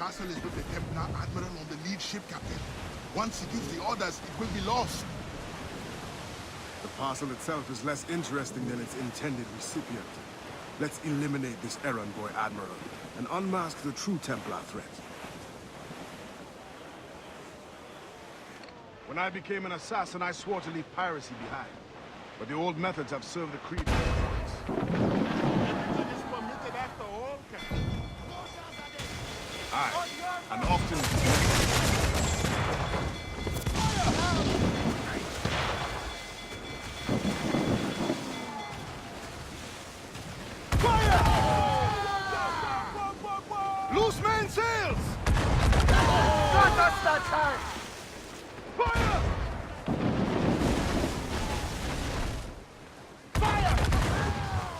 castle is with the Templar Admiral on the lead ship, Captain. Once he gives the orders, it will be lost. The parcel itself is less interesting than its intended recipient. Let's eliminate this errand boy Admiral and unmask the true Templar threat. When I became an assassin, I swore to leave piracy behind. But the old methods have served the creed. Aye, and often... Fire! Loose mainsails! Not us that time! Fire! Fire!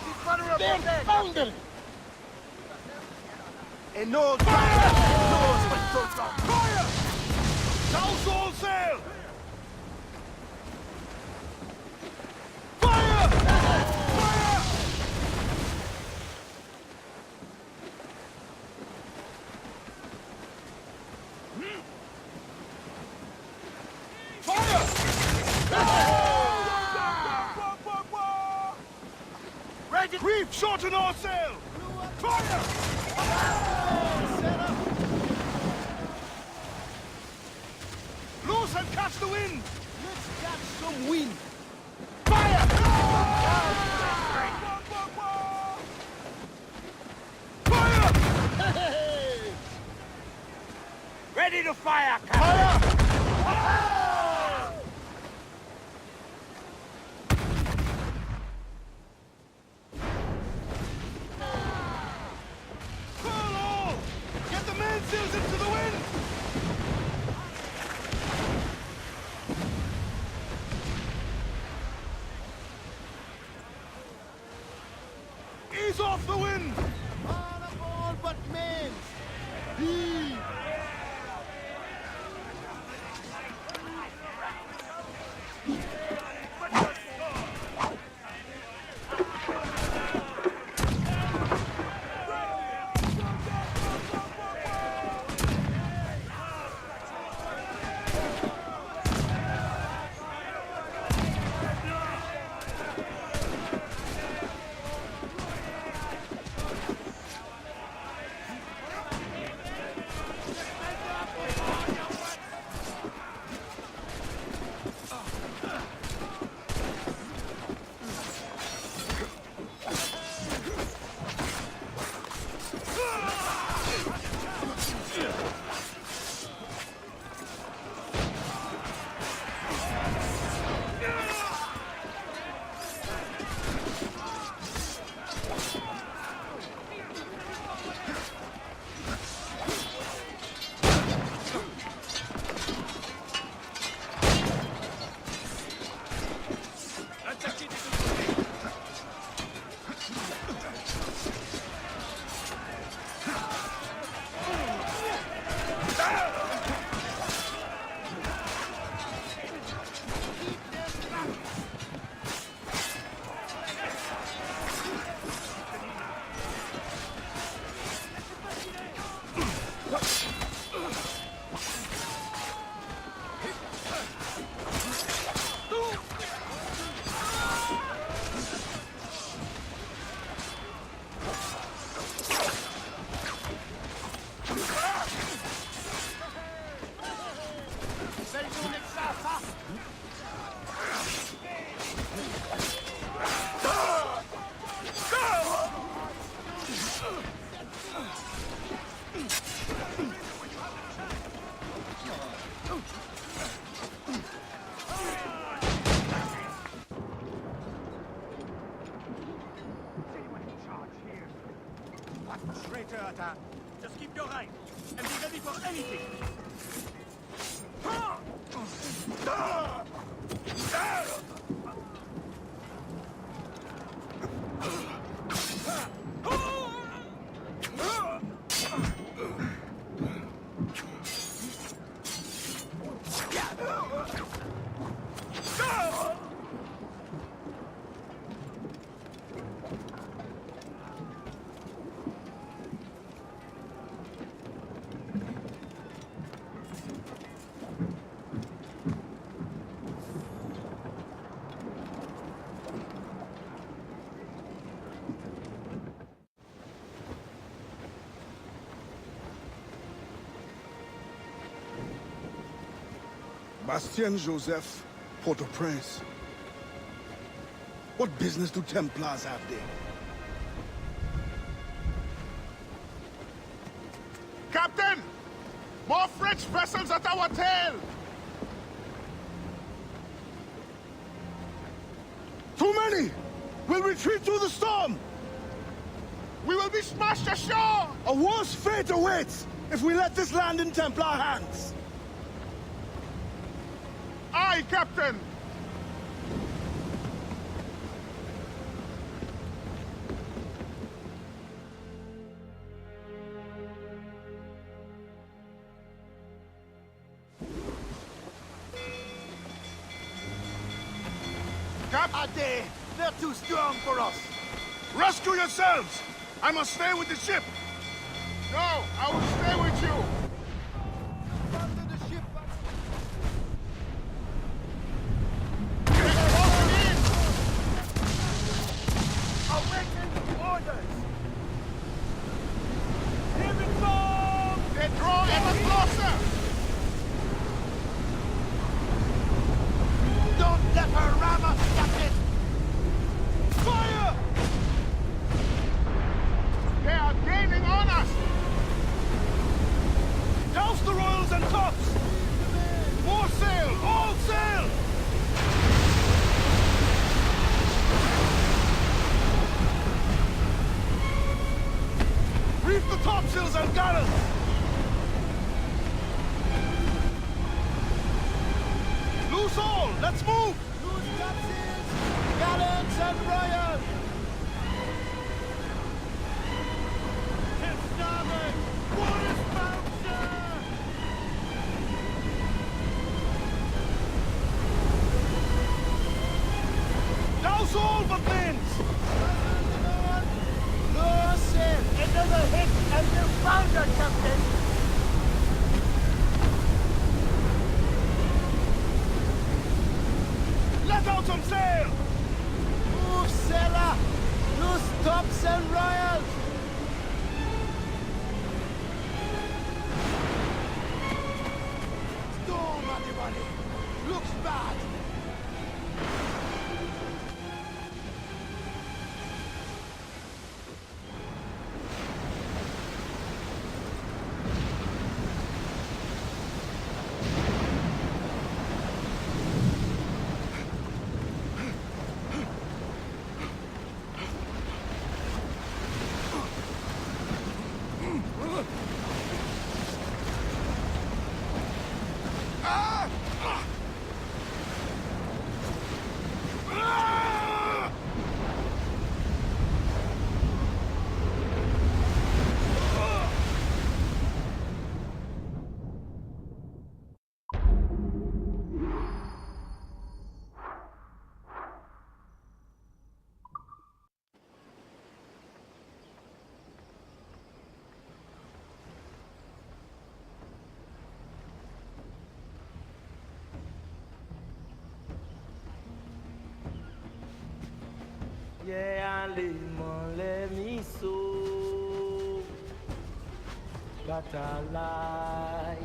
He's vulnerable! And no fire! Fire! Douse all sail! Fire! Fire! Fire! Ready! Reef shorten all sail! Fire! Loose and catch the wind! Let's catch some wind! Fire! Fire! Ready to fire, Captain! Furl all! Get the mainsails into the wind! Ease off the wind! All aboard but men! Heave! Just keep your eye and be ready for anything. Bastien Joseph, Port-au-Prince. What business do Templars have there? Captain! More French vessels at our tail! Too many! We'll retreat through the storm! We will be smashed ashore! A worse fate awaits if we let this land in Templar hands! Aye, Captain! Ade! They're too strong for us! Rescue yourselves! I must stay with the ship! No, I will stay with you! Under the ship! They're walking in! Awaiting orders! Here it comes! They draw ever closer! Don't let her ram us, Captain! Fire! They are gaining on us! Douse the royals and tops! More sail! All sail! Reef the topsails and gallants! Loose all! Let's move! Loose topsails! Gallants and royals! To starboard! Water spouter! Douse all but mains! Lower sail! Another hit and you found her, Captain! Let out some sail! Move, sailor! Loose tops and royals! Storm, everybody! Looks bad! Yeah, let me so got a lie.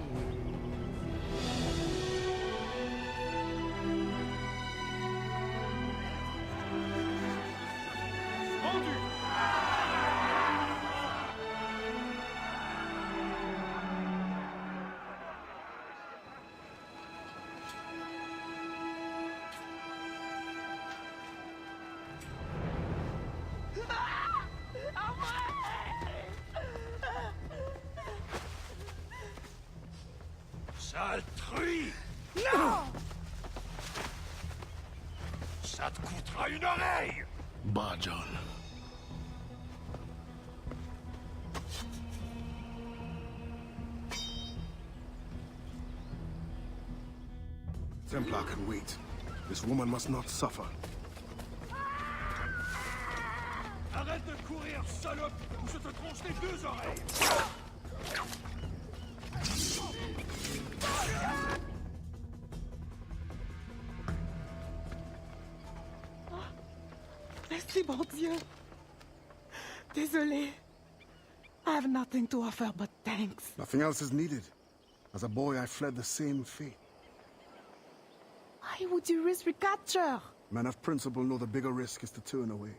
Sale truie! Non! Ça te coûtera une oreille! Bah, John. Templar can wait. This woman must not suffer. Arrête de courir, salope, ou je te tronche les deux oreilles! Merci, bon Dieu. Désolé. I have nothing to offer but thanks. Nothing else is needed. As a boy, I fled the same fate. Why would you risk recapture? Men of principle know the bigger risk is to turn away.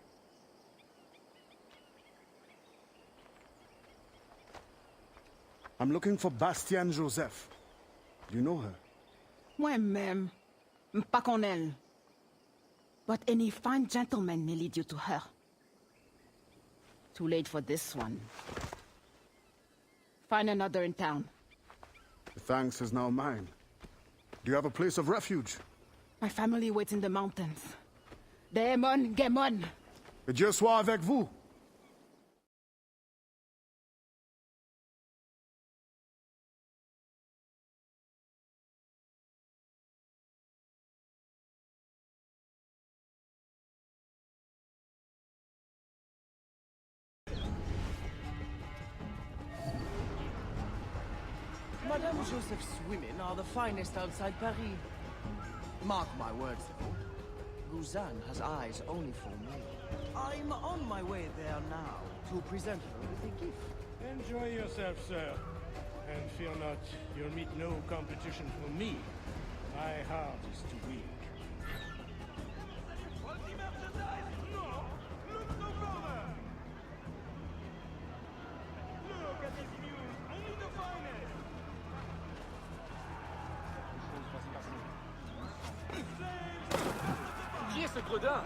I'm looking for Bastienne Joseph. Do you know her? Moi-même, pas qu'on elle. But any fine gentleman may lead you to her. Too late for this one. Find another in town. The thanks is now mine. Do you have a place of refuge? My family waits in the mountains. Demon, Gemon. Que Dieu soit avec vous. Madame Joseph's women are the finest outside Paris. Mark my words, though. Guzan has eyes only for me. I'm on my way there now to present her with a gift. Enjoy yourself, sir. And fear not, you'll meet no competition from me. My heart is too weak. Qui est ce gredin?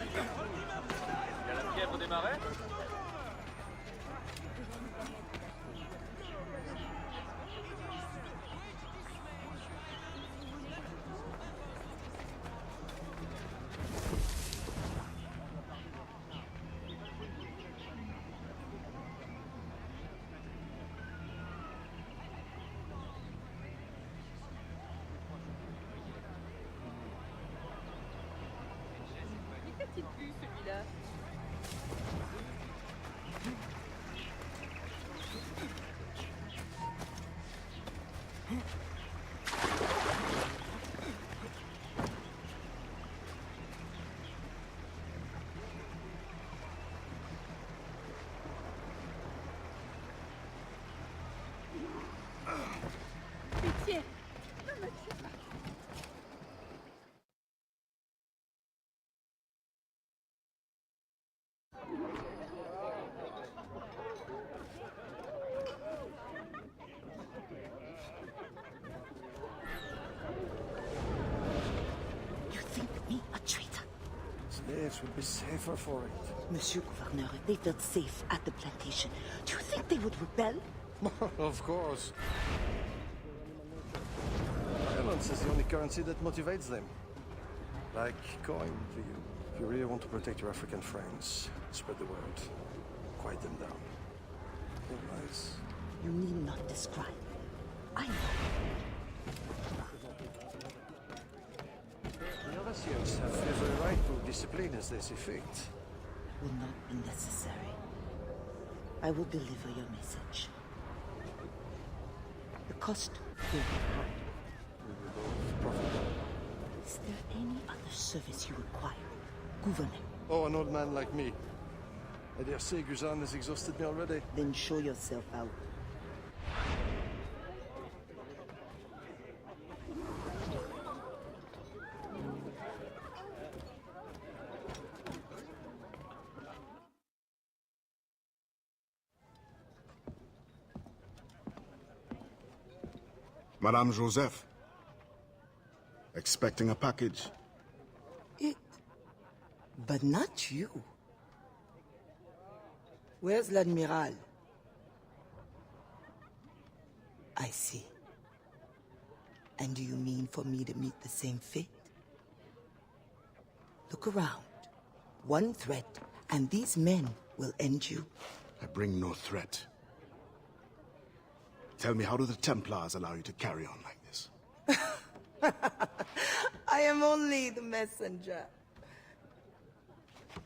Il y a la fièvre des marais? Qu'a-t-il vu, celui-là? Pitié! Ne me tue pas! You think me a traitor? Slaves would be safer for it. Monsieur Gouverneur, they felt safe at the plantation. Do you think they would rebel? Of course. Violence is the only currency that motivates them. Like coin to you. If you really want to protect your African friends, spread the word. Quiet them down. Otherwise... You need not describe. I know. The other Sioux have every right to discipline as they see fit. Will not be necessary. I will deliver your message. The cost will be high. We will both profit. Is there any other service you require, Gouverneur? Oh, an old man like me. I dare say Guzan has exhausted me already. Then show yourself out. Madame Joseph. Expecting a package. It. But not you. Where's l'Admiral? I see. And do you mean for me to meet the same fate? Look around. One threat, and these men will end you. I bring no threat. Tell me, how do the Templars allow you to carry on like this? I am only the messenger.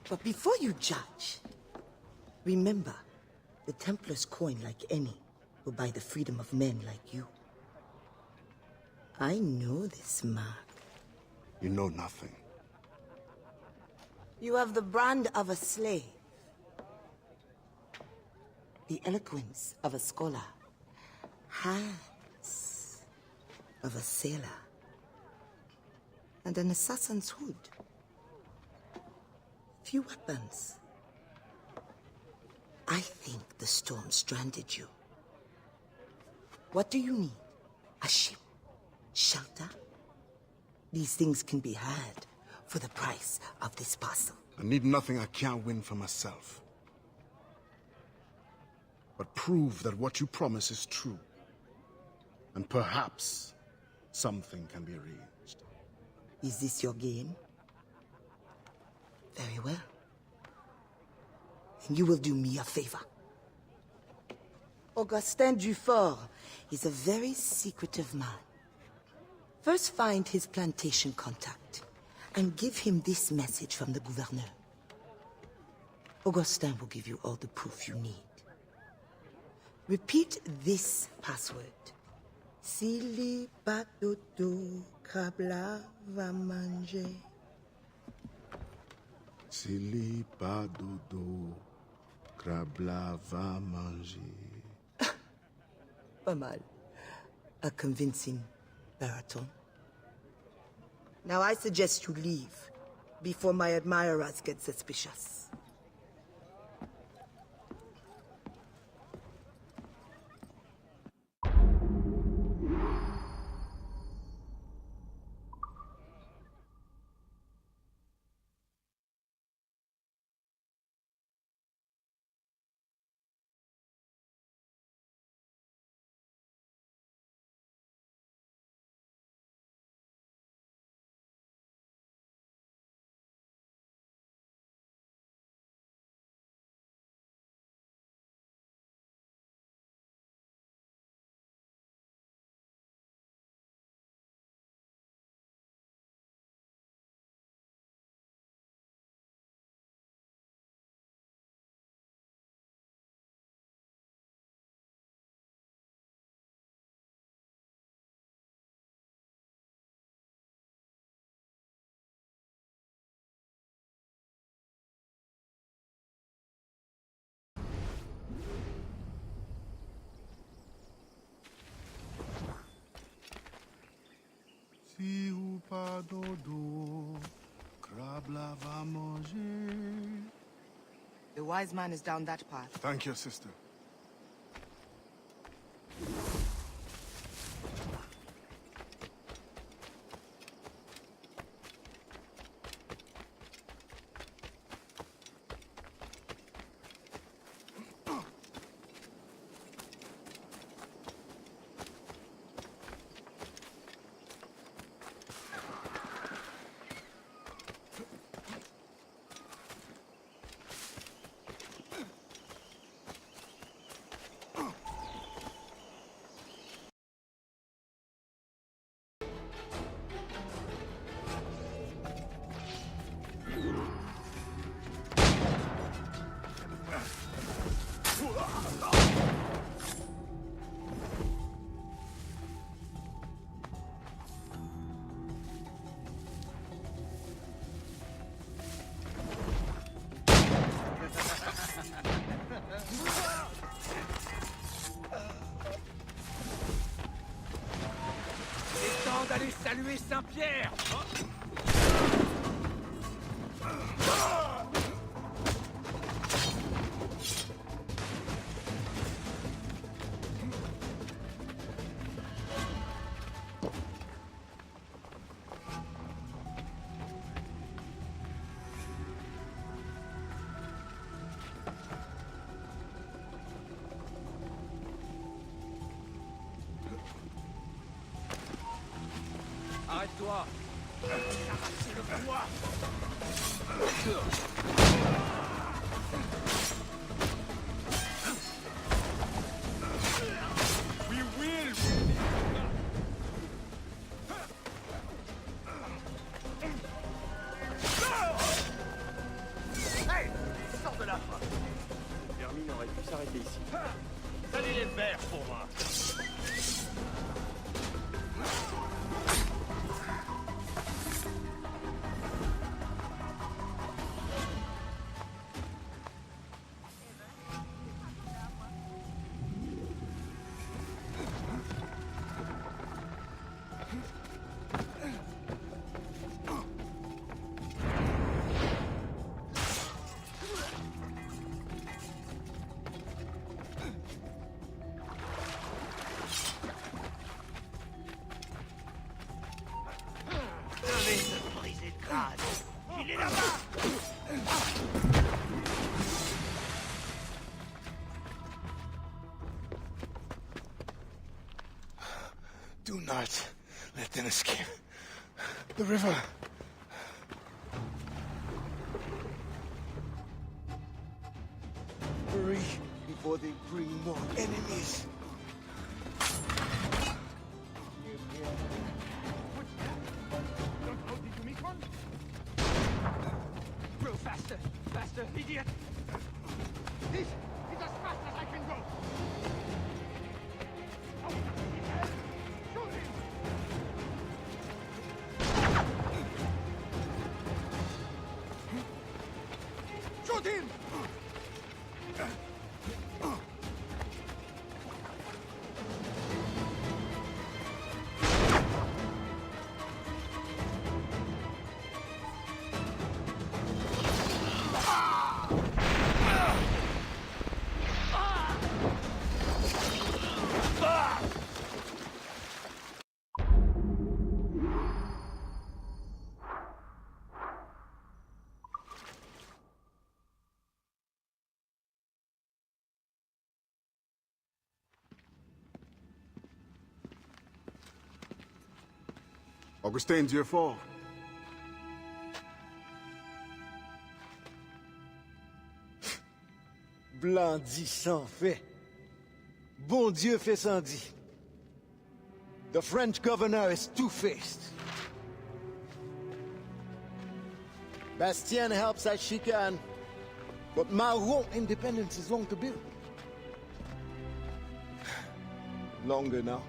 But before you judge, remember, the Templars' coin, like any, will buy the freedom of men like you. I know this mark. You know nothing. You have the brand of a slave, the eloquence of a scholar, hands of a sailor, and an assassin's hood. Few weapons. I think the storm stranded you. What do you need? A ship? Shelter? These things can be had for the price of this parcel. I need nothing I can't win for myself. But prove that what you promise is true. And perhaps something can be arranged. Is this your game? Very well. Then you will do me a favor. Augustin Dufort is a very secretive man. First find his plantation contact and give him this message from the gouverneur. Augustin will give you all the proof you need. Repeat this password. Sili patoto krabla va manger. Sili pa dodo, krabla va manger. Pas mal. A convincing baritone. Now I suggest you leave before my admirers get suspicious. Si ou pas dodo, krabla va manger. The wise man is down that path. Thank you, sister. D'aller saluer Saint-Pierre. Arrête-toi! Arrachez le bois! We will! Hey! Sors de là! Hermine aurait pu s'arrêter ici. Salut les verts pour moi! Do not let them escape. The river. Hurry before they bring more enemies. Go faster! Faster, idiot! This is as fast as I can go! Shoot him! Shoot him! Augustin, Dieu fort. Blanc dit sans fait. Bon Dieu fait sans dit. The French governor is two-faced. Bastien helps as she can, but Maroon independence is long to build. Longer now.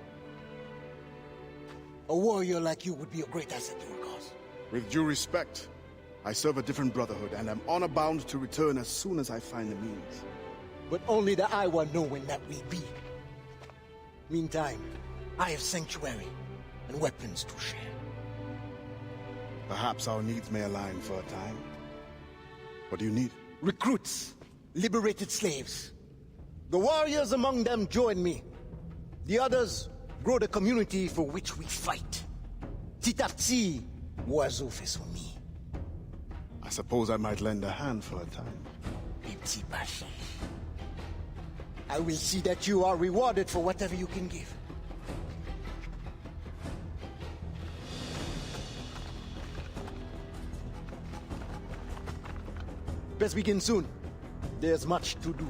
A warrior like you would be a great asset to our cause. With due respect, I serve a different brotherhood, and am honor-bound to return as soon as I find the means. But only the Iowa know when that will be. Meantime, I have sanctuary and weapons to share. Perhaps our needs may align for a time. What do you need? Recruits, liberated slaves. The warriors among them join me. The others grow the community for which we fight. Petit à petit, oiseau fait son nid. I suppose I might lend a hand for a time. Les petits bâchés. I will see that you are rewarded for whatever you can give. Best begin soon. There's much to do.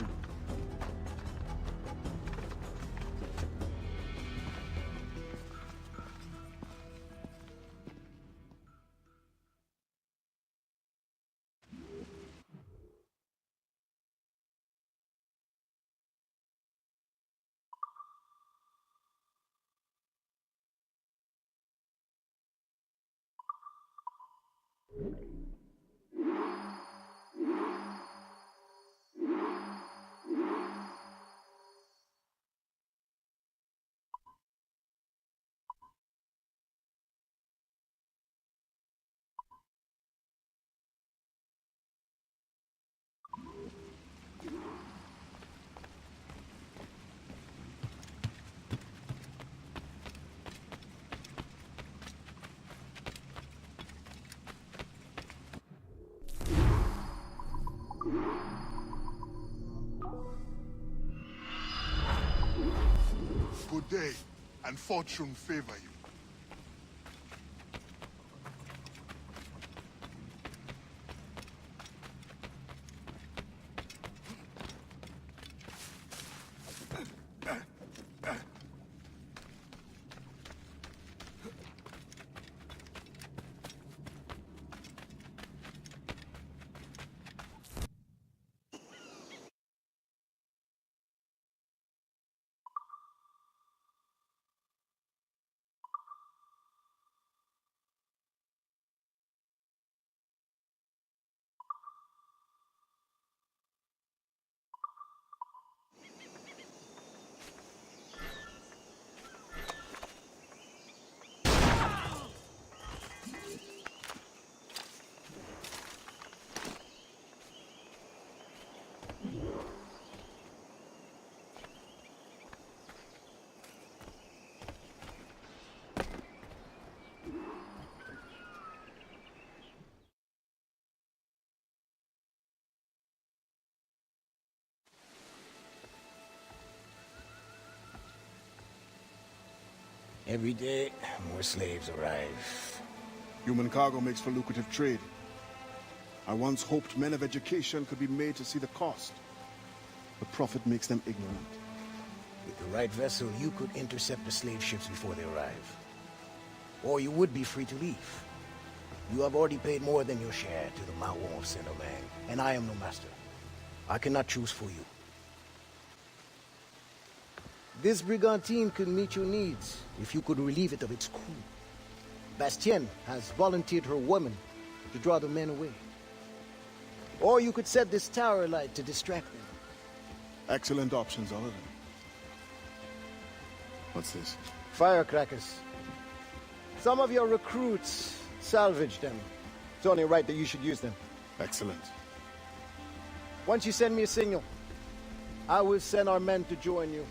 Good day, and fortune favor you. Every day, more slaves arrive. Human cargo makes for lucrative trade. I once hoped men of education could be made to see the cost. The profit makes them ignorant. With the right vessel, you could intercept the slave ships before they arrive. Or you would be free to leave. You have already paid more than your share to the Mawon of Saint-Domingue, and I am no master. I cannot choose for you. This brigantine could meet your needs if you could relieve it of its crew. Bastien has volunteered her woman to draw the men away. Or you could set this tower alight to distract them. Excellent options, all of them. What's this? Firecrackers. Some of your recruits salvaged them. It's only right that you should use them. Excellent. Once you send me a signal, I will send our men to join you.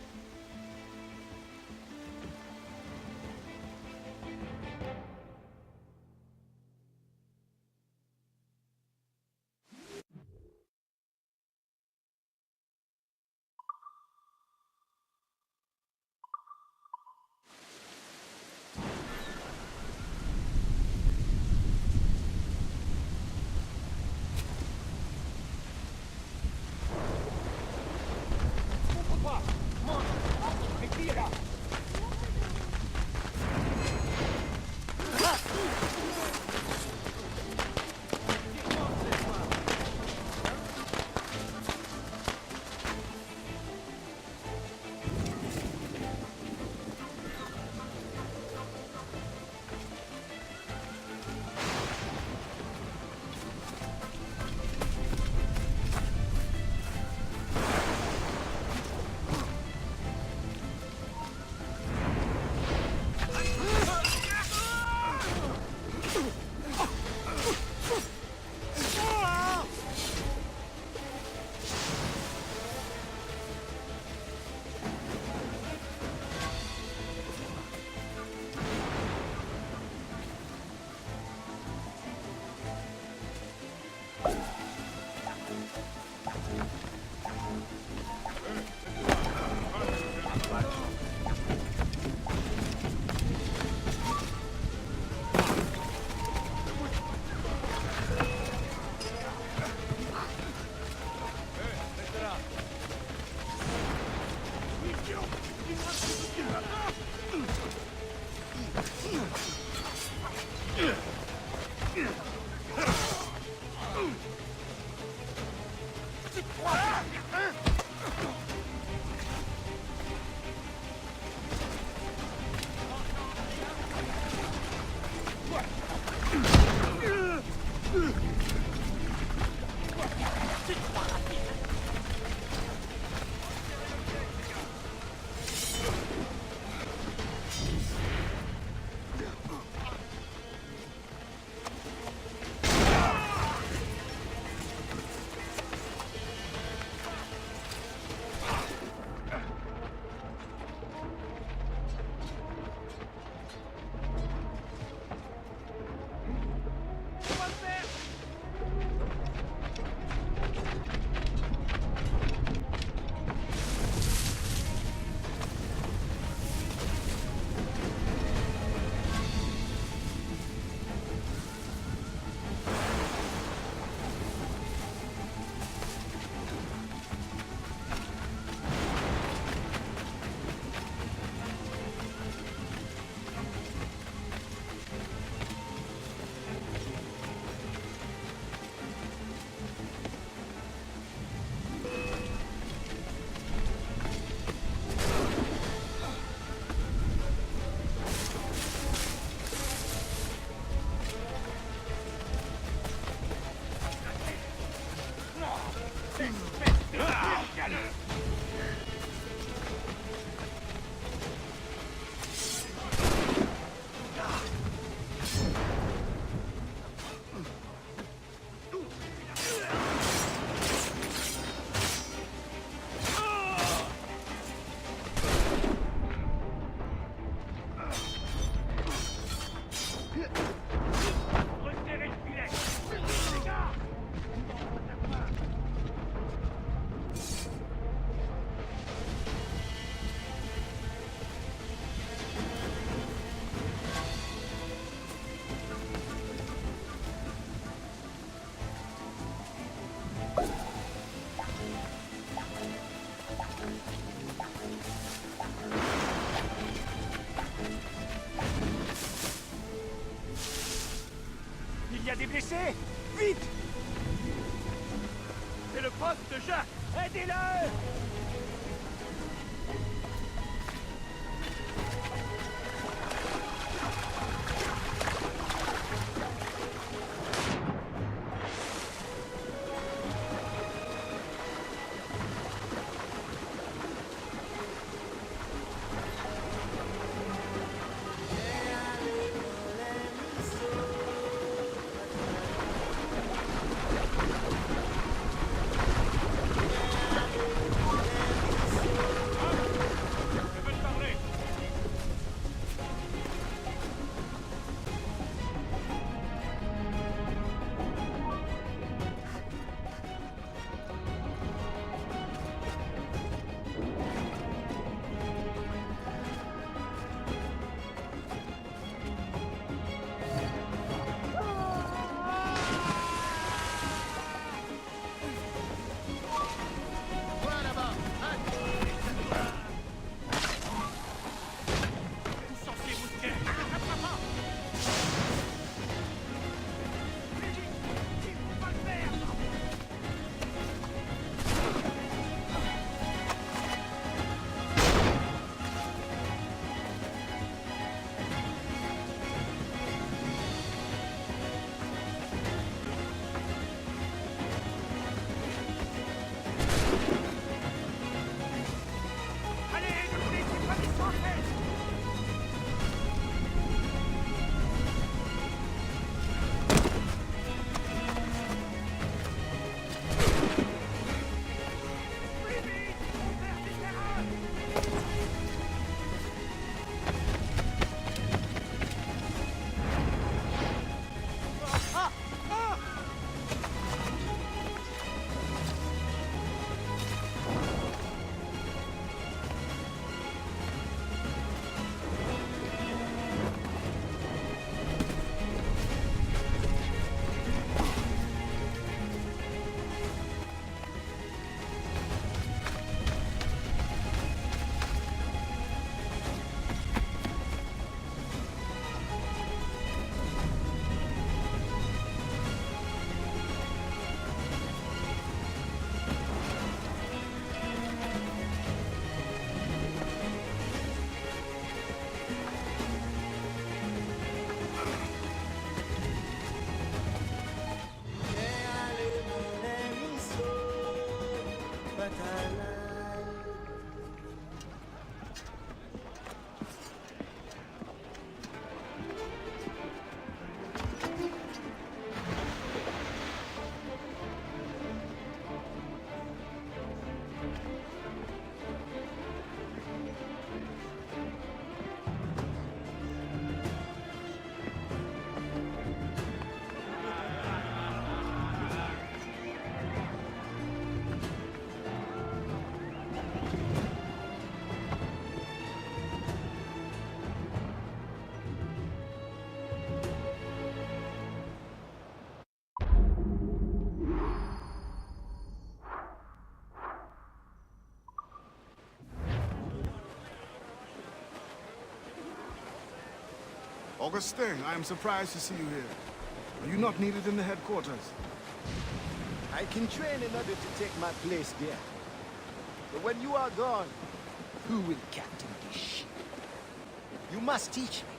des blessés? Vite! C'est le poste de Jacques! Aidez-le! Augustin, I am surprised to see you here. Are you not needed in the headquarters? I can train in order to take my place there. But when you are gone, who will captain this ship? You must teach me.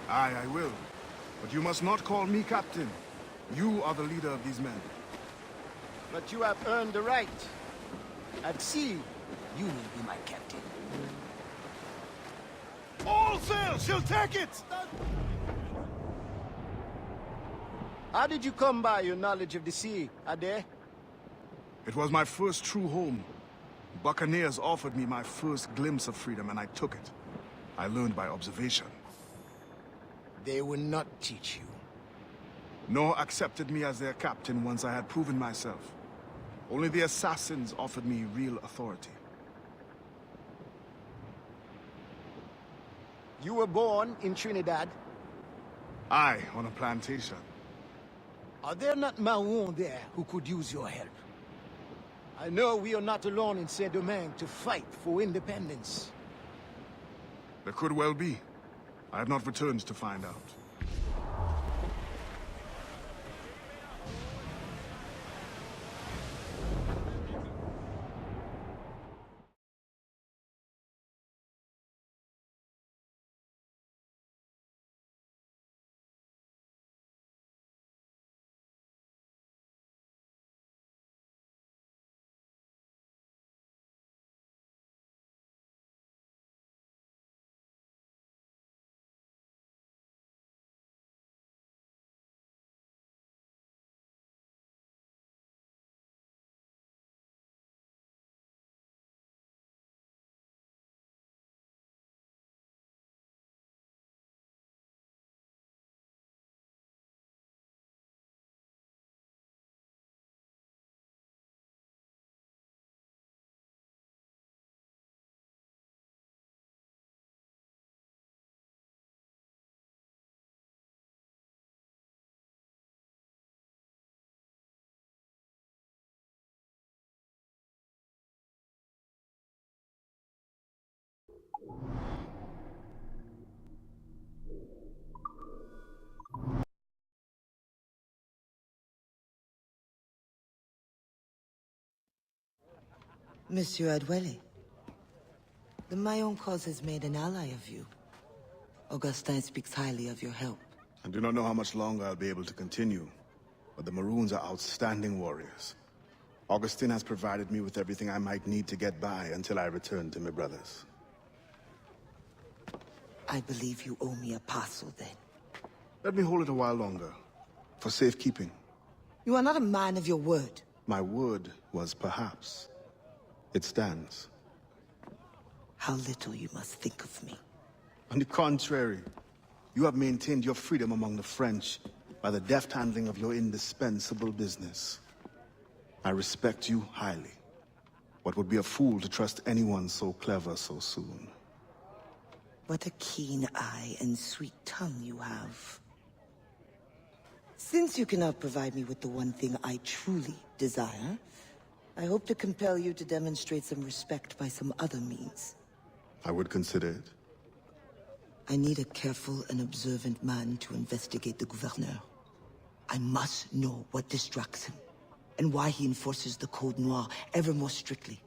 Aye, I will. But you must not call me captain. You are the leader of these men. But you have earned the right. At sea, you will be my captain. All sail! She'll take it! How did you come by your knowledge of the sea, Ade? It was my first true home. Buccaneers offered me my first glimpse of freedom, and I took it. I learned by observation. They will not teach you. Nor accepted me as their captain once I had proven myself. Only the assassins offered me real authority. You were born in Trinidad? Aye, on a plantation. Are there not Maroons there who could use your help? I know we are not alone in Saint-Domingue to fight for independence. There could well be. I have not returned to find out. Monsieur Adwele, the Mayon cause has made an ally of you. Augustin speaks highly of your help. I do not know how much longer I'll be able to continue, but the Maroons are outstanding warriors. Augustin has provided me with everything I might need to get by until I return to my brothers. I believe you owe me a parcel then. Let me hold it a while longer, for safekeeping. You are not a man of your word. My word was perhaps. It stands. How little you must think of me. On the contrary, you have maintained your freedom among the French by the deft handling of your indispensable business. I respect you highly, but would be a fool to trust anyone so clever so soon. What a keen eye and sweet tongue you have. Since you cannot provide me with the one thing I truly desire, I hope to compel you to demonstrate some respect by some other means. I would consider it. I need a careful and observant man to investigate the gouverneur. I must know what distracts him, and why he enforces the Code Noir ever more strictly.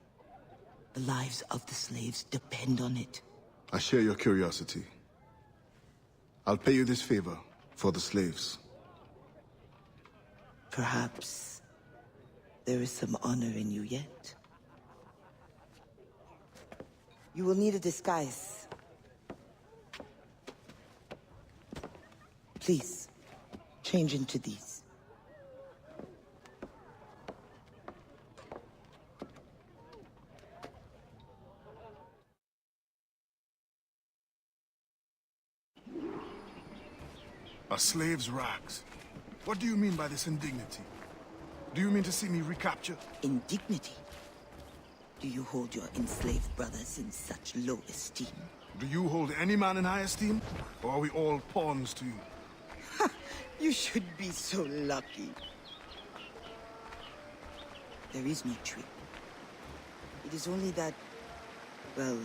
The lives of the slaves depend on it. I share your curiosity. I'll pay you this favor for the slaves. Perhaps there is some honor in you yet. You will need a disguise. Please, change into these. A slave's rags. What do you mean by this indignity? Do you mean to see me recaptured? Indignity? Do you hold your enslaved brothers in such low esteem? Do you hold any man in high esteem? Or are we all pawns to you? You should be so lucky. There is no trick. It is only that, well,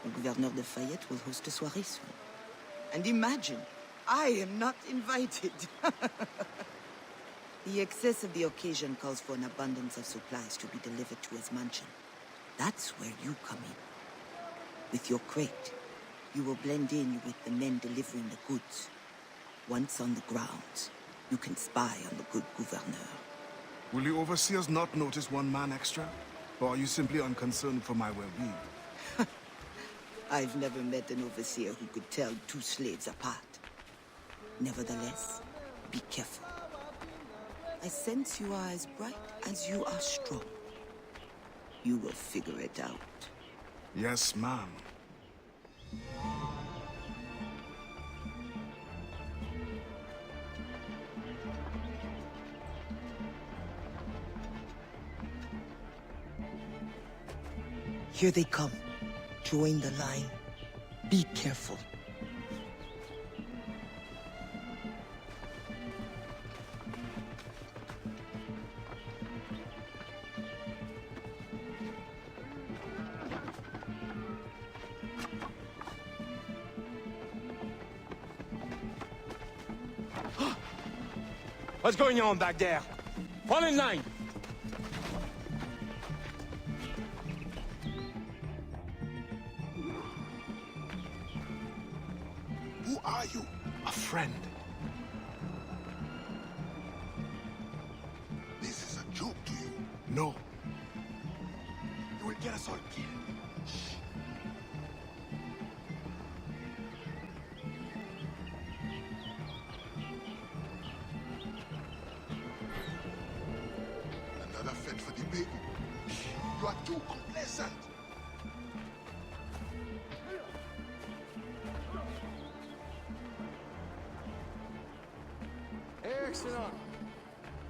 the Gouverneur de Fayet will host a soirée soon. And imagine, I am not invited. The excess of the occasion calls for an abundance of supplies to be delivered to his mansion. That's where you come in. With your crate, you will blend in with the men delivering the goods. Once on the grounds, you can spy on the good gouverneur. Will the overseers not notice one man extra? Or are you simply unconcerned for my well-being? I've never met an overseer who could tell two slaves apart. Nevertheless, be careful. I sense you are as bright as you are strong. You will figure it out. Yes, ma'am. Here they come. Join the line. Be careful. What's going on back there? Fall in line! Who are you? A friend. This is a joke to you. No. You will get us all killed. Another fete for the baby. You are too complacent. Excellent.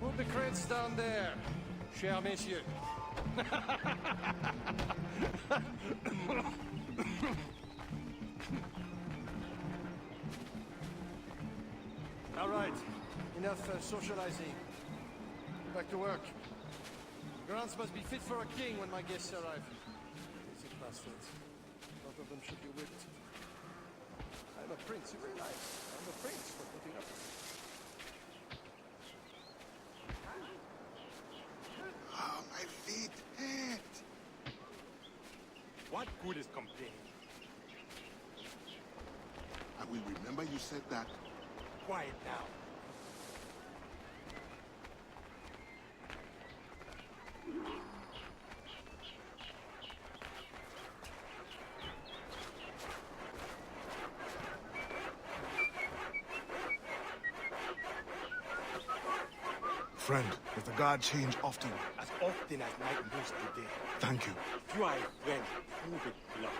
Put the crates down there, chers messieurs. All right, enough socializing. Back to work. Grounds must be fit for a king when my guests arrive. Lazy bastards. Not Part of them should be whipped. I'm a prince, you realize? I'm a prince for putting up with it. Ah, my feet hurt. What good is complaining? I will remember you said that. Quiet now. Friend, does the guard change often? As often as night moves today. Thank you. If you are a friend, prove it, blood.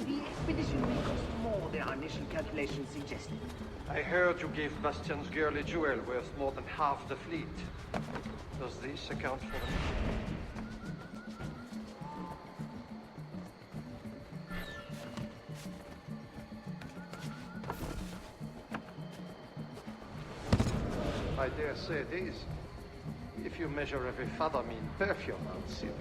The expedition may cost more than our initial calculations suggested. I heard you gave Bastian's girl a jewel worth more than half the fleet. Does this account for the... I dare say it is. If you measure every fathom in perfume and silk.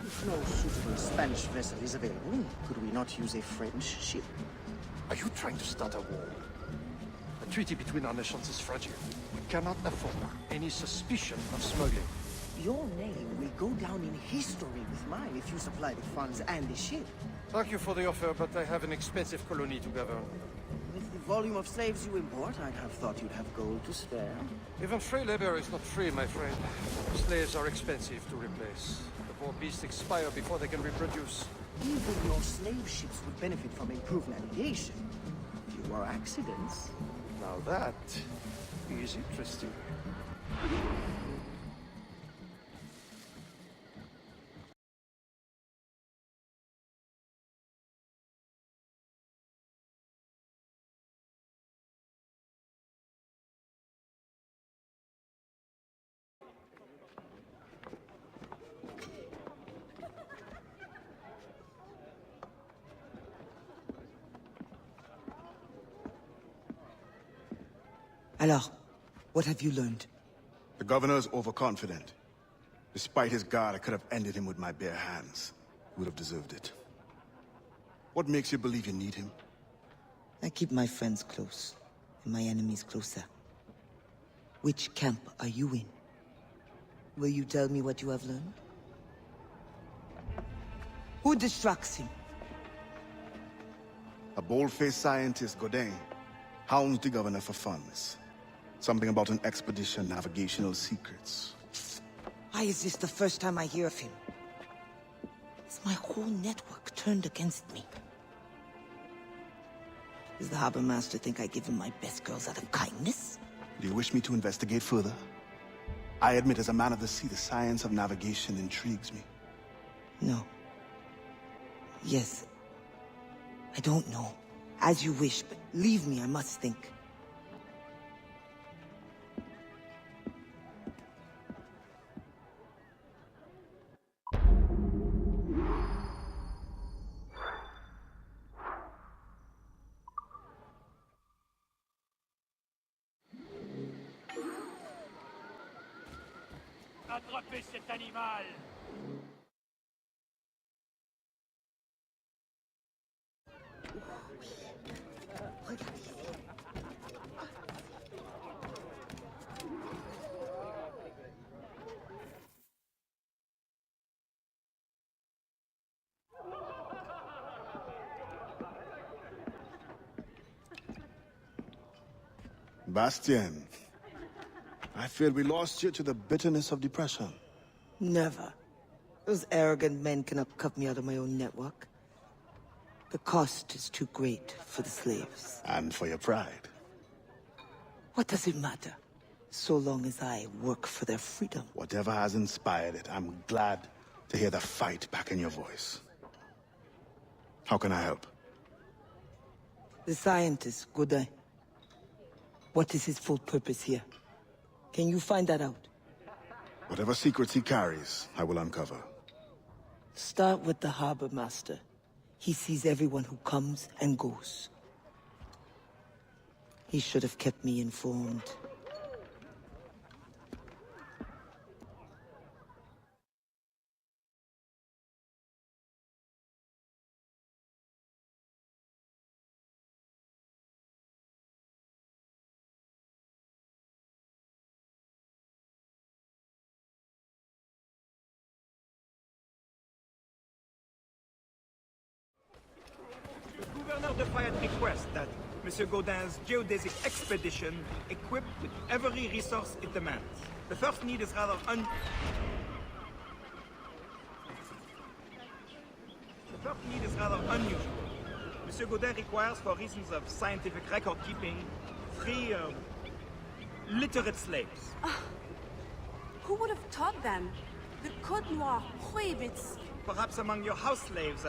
If no suitable Spanish vessel is available, could we not use a French ship? Are you trying to start a war? The treaty between our nations is fragile. We cannot afford any suspicion of smuggling. Your name will go down in history with mine if you supply the funds and the ship. Thank you for the offer, but I have an expensive colony to govern. With the volume of slaves you import, I'd have thought you'd have gold to spare. Even free labor is not free, my friend. Slaves are expensive to replace. The poor beasts expire before they can reproduce. Even your slave ships would benefit from improved navigation. Fewer accidents. Now that is interesting. Alors, what have you learned? The governor is overconfident. Despite his guard, I could have ended him with my bare hands. He would have deserved it. What makes you believe you need him? I keep my friends close, and my enemies closer. Which camp are you in? Will you tell me what you have learned? Who distracts him? A bold-faced scientist, Godin, hounds the governor for funds. Something about an expedition, navigational secrets. Why is this the first time I hear of him? Is my whole network turned against me? Does the harbor master think I give him my best girls out of kindness? Do you wish me to investigate further? I admit, as a man of the sea, the science of navigation intrigues me. No. Yes. I don't know. As you wish, but leave me, I must think. Attrapez cet animal! Sebastian, I feared we lost you to the bitterness of depression. Never. Those arrogant men cannot cut me out of my own network. The cost is too great for the slaves. And for your pride. What does it matter? So long as I work for their freedom. Whatever has inspired it, I'm glad to hear the fight back in your voice. How can I help? The scientist, Godin. What is his full purpose here? Can you find that out? Whatever secrets he carries, I will uncover. Start with the harbor master. He sees everyone who comes and goes. He should have kept me informed. Governor de Fayet requests that Monsieur Godin's geodesic expedition equipped with every resource it demands. The first need is rather unusual. Monsieur Godin requires, for reasons of scientific record keeping, 3 literate slaves. Who would have taught them? The Code Noir prohibits. Perhaps among your house slaves,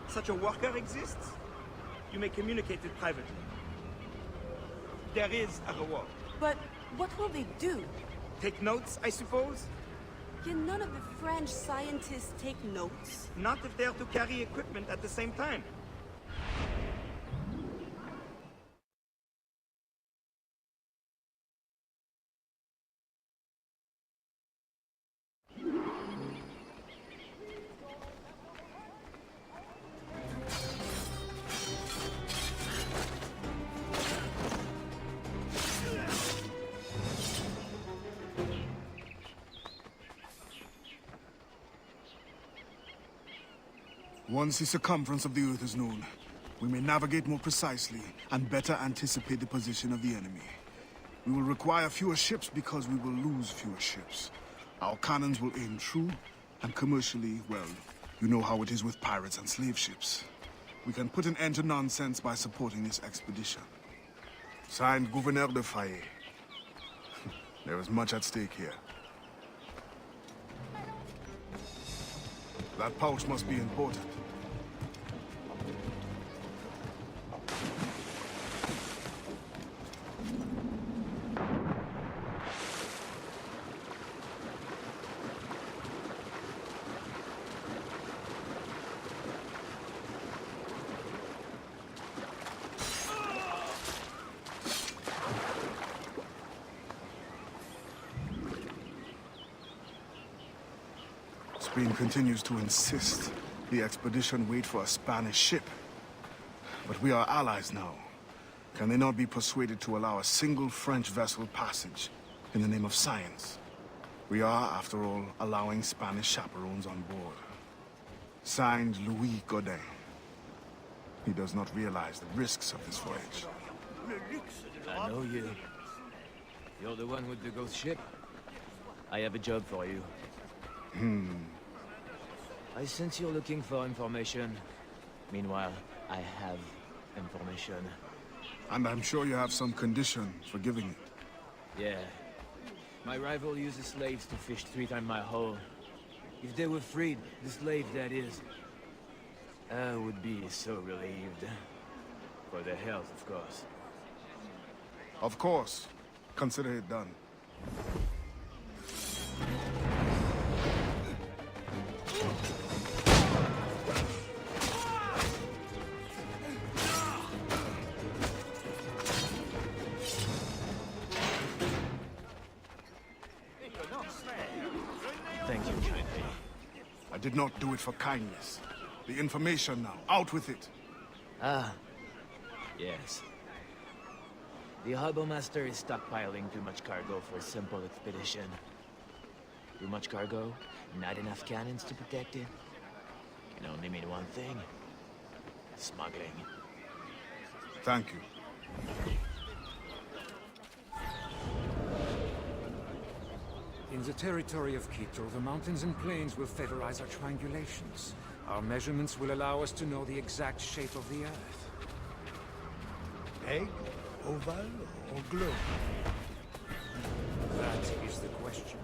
such a worker exists? You may communicate it privately. There is a reward. But what will they do? Take notes, I suppose? Can none of the French scientists take notes? Not if they are to carry equipment at the same time. Once the circumference of the Earth is known, we may navigate more precisely and better anticipate the position of the enemy. We will require fewer ships because we will lose fewer ships. Our cannons will aim true, and commercially, well, you know how it is with pirates and slave ships. We can put an end to nonsense by supporting this expedition. Signed, Gouverneur de Fayet. There is much at stake here. That pouch must be important. Spain continues to insist the expedition wait for a Spanish ship. But we are allies now. Can they not be persuaded to allow a single French vessel passage in the name of science? We are, after all, allowing Spanish chaperones on board. Signed, Louis Godin. He does not realize the risks of this voyage. I know you. You're the one with the ghost ship. I have a job for you. I sense you're looking for information. Meanwhile, I have information. And I'm sure you have some condition for giving it. Yeah. My rival uses slaves to fish 3 times my haul. If they were freed, the slave that is, I would be so relieved. For their health, of course. Of course. Consider it done. Thank you kindly. I did not do it for kindness. The information now. Out with it. Ah. Yes. The harbor master is stockpiling too much cargo for a simple expedition. Too much cargo, not enough cannons to protect it. Can only mean one thing. Smuggling. Thank you. In the territory of Quito, the mountains and plains will favorize our triangulations. Our measurements will allow us to know the exact shape of the Earth. Egg, oval, or globe? That is the question.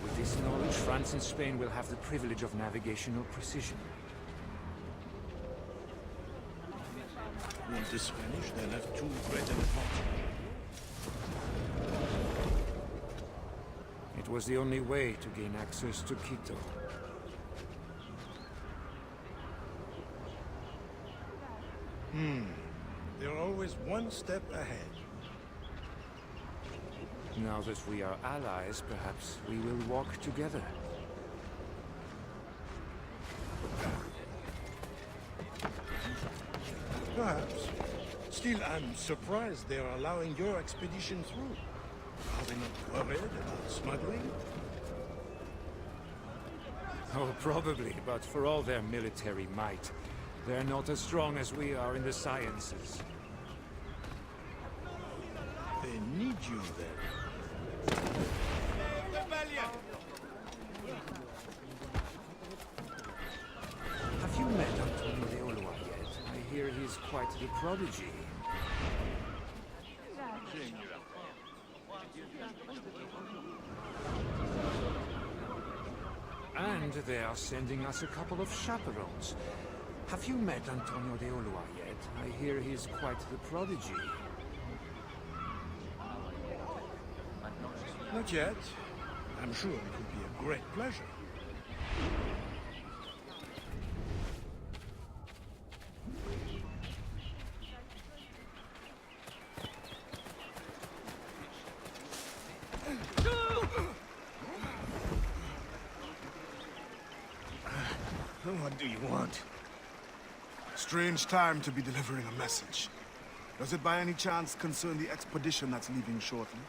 With this knowledge, France and Spain will have the privilege of navigational precision. With the Spanish, they'll have too great an advantage. It was the only way to gain access to Quito. They're always one step ahead. Now that we are allies, perhaps we will walk together. Perhaps. Still, I'm surprised they're allowing your expedition through. Are they not worried about smuggling? Oh, probably, but for all their military might, they're not as strong as we are in the sciences. They need you then. Rebellion! Have you met Antonio de Ulloa yet? I hear he's quite the prodigy. And they are sending us a couple of chaperones. Have you met Antonio de Ulloa yet? I hear he's quite the prodigy. Not yet. I'm sure it would be a great pleasure. What do you want? Strange time to be delivering a message. Does it by any chance concern the expedition that's leaving shortly?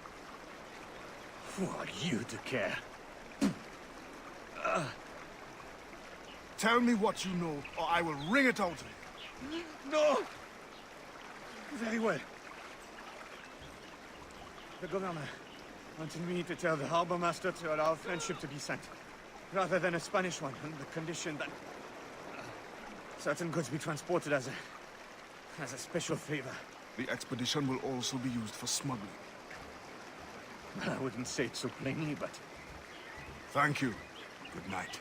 Who are you to care? Tell me what you know, or I will wring it out of you. No! Very well. The governor wanted me to tell the harbor master to allow a French ship to be sent, rather than a Spanish one, on the condition that certain goods be transported as a special favor. The expedition will also be used for smuggling. I wouldn't say it so plainly, but... Thank you. Good night.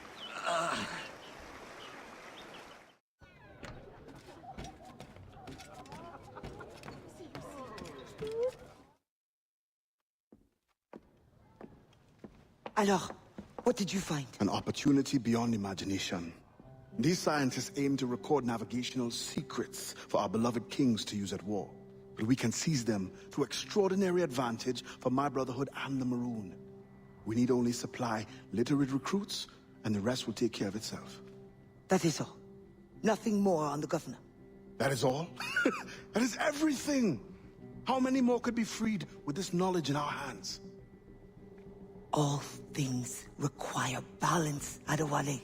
Alors, what did you find? An opportunity beyond imagination. These scientists aim to record navigational secrets for our beloved kings to use at war. But we can seize them to extraordinary advantage for my brotherhood and the Maroon. We need only supply literate recruits, and the rest will take care of itself. That is all. Nothing more on the governor. That is all? That is everything! How many more could be freed with this knowledge in our hands? All things require balance, Adewale.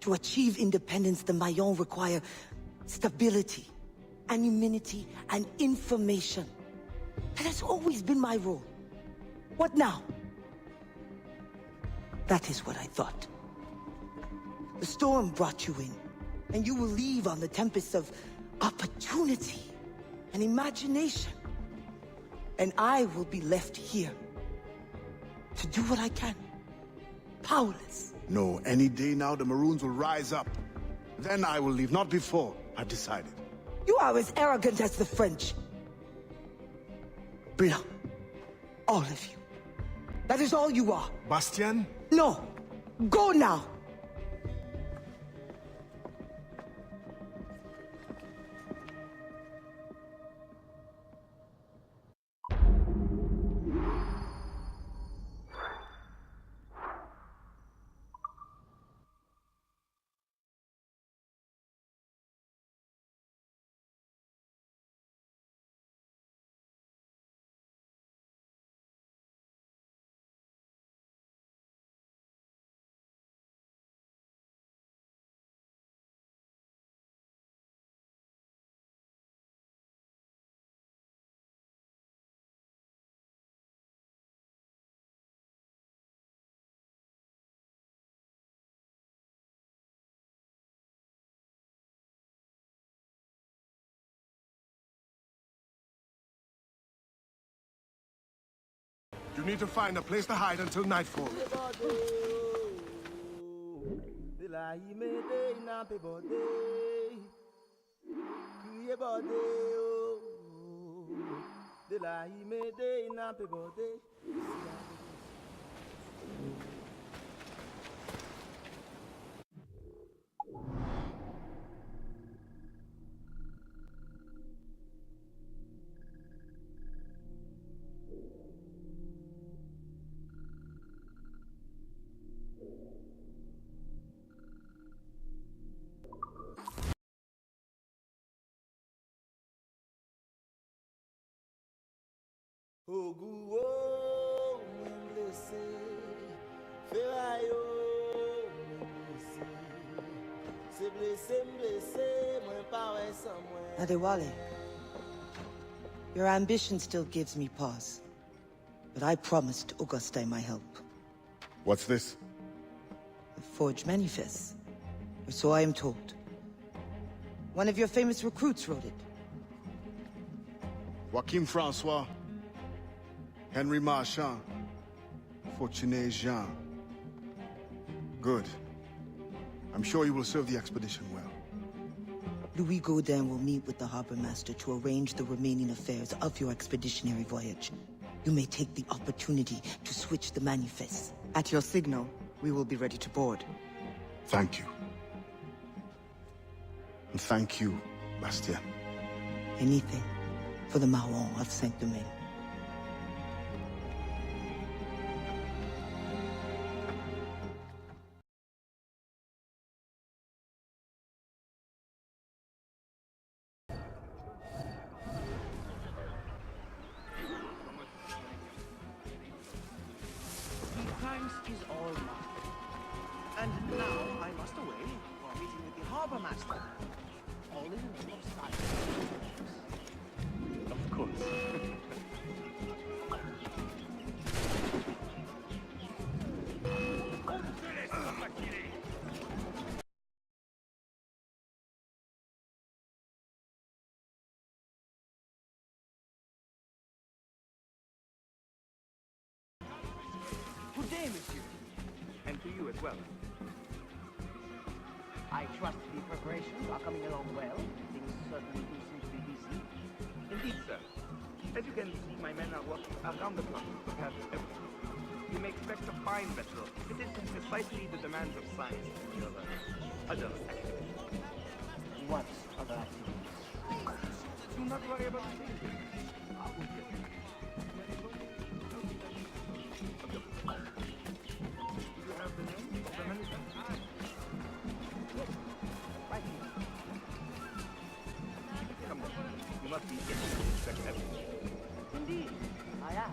To achieve independence, the Mayans require stability, anonymity, and information. That has always been my role. What now? That is what I thought. The storm brought you in, and you will leave on the tempest of opportunity and imagination. And I will be left here to do what I can. Powerless. No, any day now the Maroons will rise up. Then I will leave, not before. I've decided. You are as arrogant as the French. Blanc. All of you. That is all you are. Bastien? No. Go now. need to find a place to hide until nightfall. Adewale, your ambition still gives me pause. But I promised Auguste my help. What's this? The forged manifest. Or so I am told. One of your famous recruits wrote it. Joachim Francois, Henry Marchand, Fortuné Jean. Good. I'm sure you will serve the expedition well. Louis Gaudin will meet with the harbor master to arrange the remaining affairs of your expeditionary voyage. You may take the opportunity to switch the manifest. At your signal, we will be ready to board. Thank you. And thank you, Bastien. Anything for the Marron of Saint-Domingue. Is all mine. And now I must away for a meeting with the harbor master. All in the name of science. Of course. Good day, monsieur. And to you as well. I trust the preparations are coming along well. Things certainly do seem to be busy. Indeed, sir. As you can see, my men are working around the clock to prepare everything. You may expect a fine vessel. It is precisely the demands of science and your other activities. What other activities? Do not worry about the things. I will get you. You have the name of the manifest? Right here. Come on. You must be able to check everything. Indeed, I am.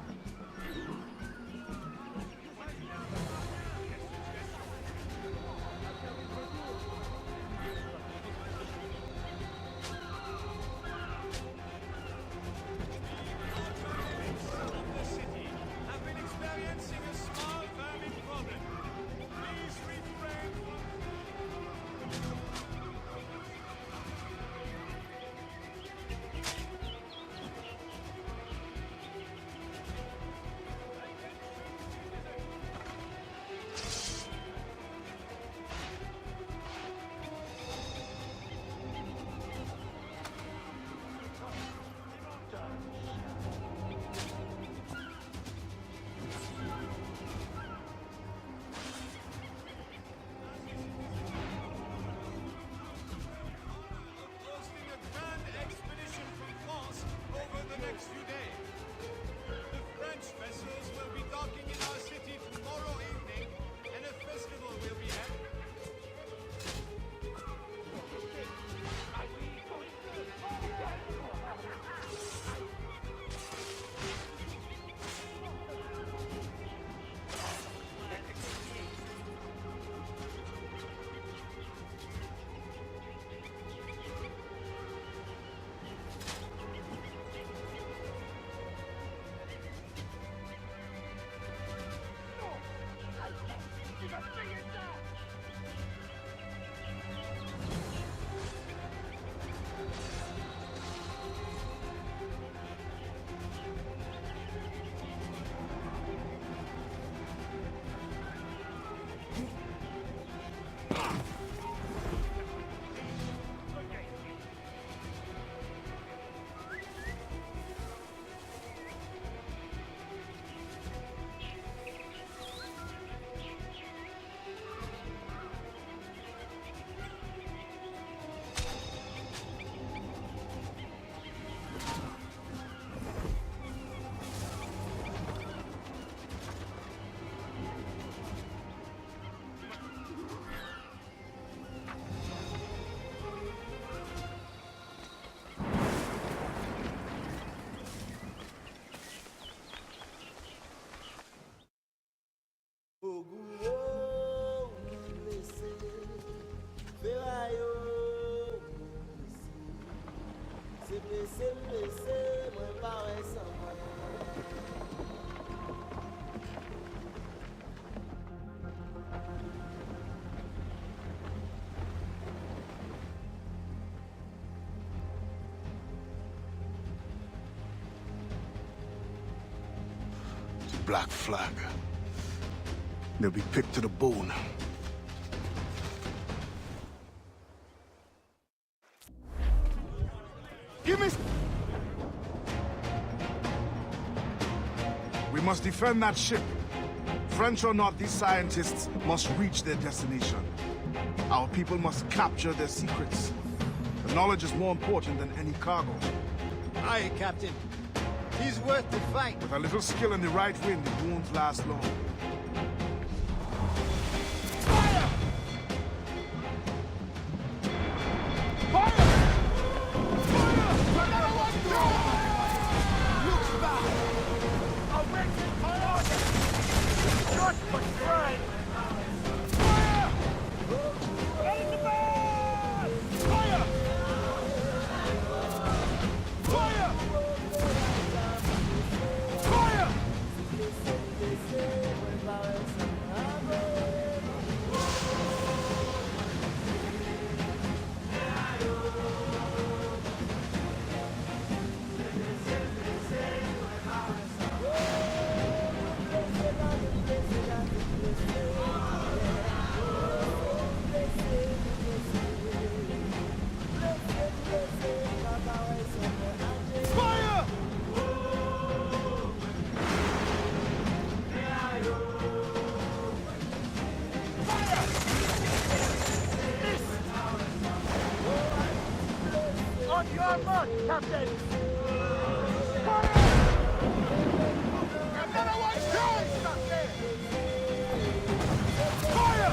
Black flag. They'll be picked to the bone. Give me... We must defend that ship. French or not, these scientists must reach their destination. Our people must capture their secrets. The knowledge is more important than any cargo. Aye, Captain. He's worth the fight. With a little skill in the right wind, it won't last long. Fire! Fire! Another one! Looks back! Awaiting orders! Not for crime! Fire! Ready to burn! Fire! Fire! Fire! Fire! On your mark, Captain! Fire! Another one down! Fire! Fire!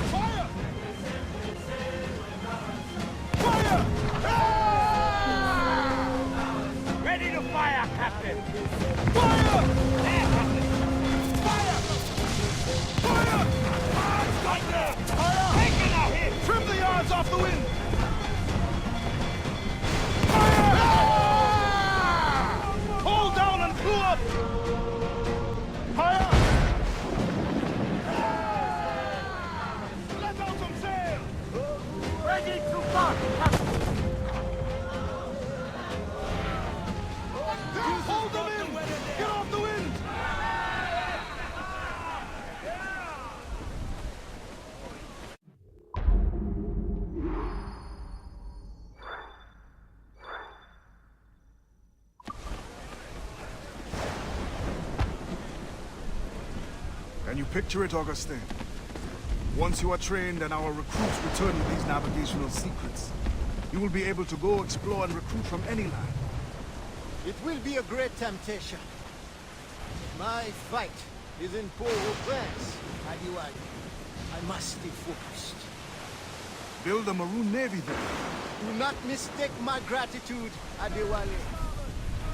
Fire! Fire! Fire! Ready to fire, Captain! Fire! There, Captain! Fire! Fire! Right there! Fire! Take it out here! Trim the yards off the wind! Hold down and pull up! Fire! Let out some sail! Ready to march, Captain! Hold them in! Get off the wind! Can you picture it, Augustin? Once you are trained and our recruits return with these navigational secrets, you will be able to go explore and recruit from any land. It will be a great temptation. My fight is in Port-au-Prince, Adiwali. I must stay focused. Build a Maroon Navy there. Do not mistake my gratitude, Adewale.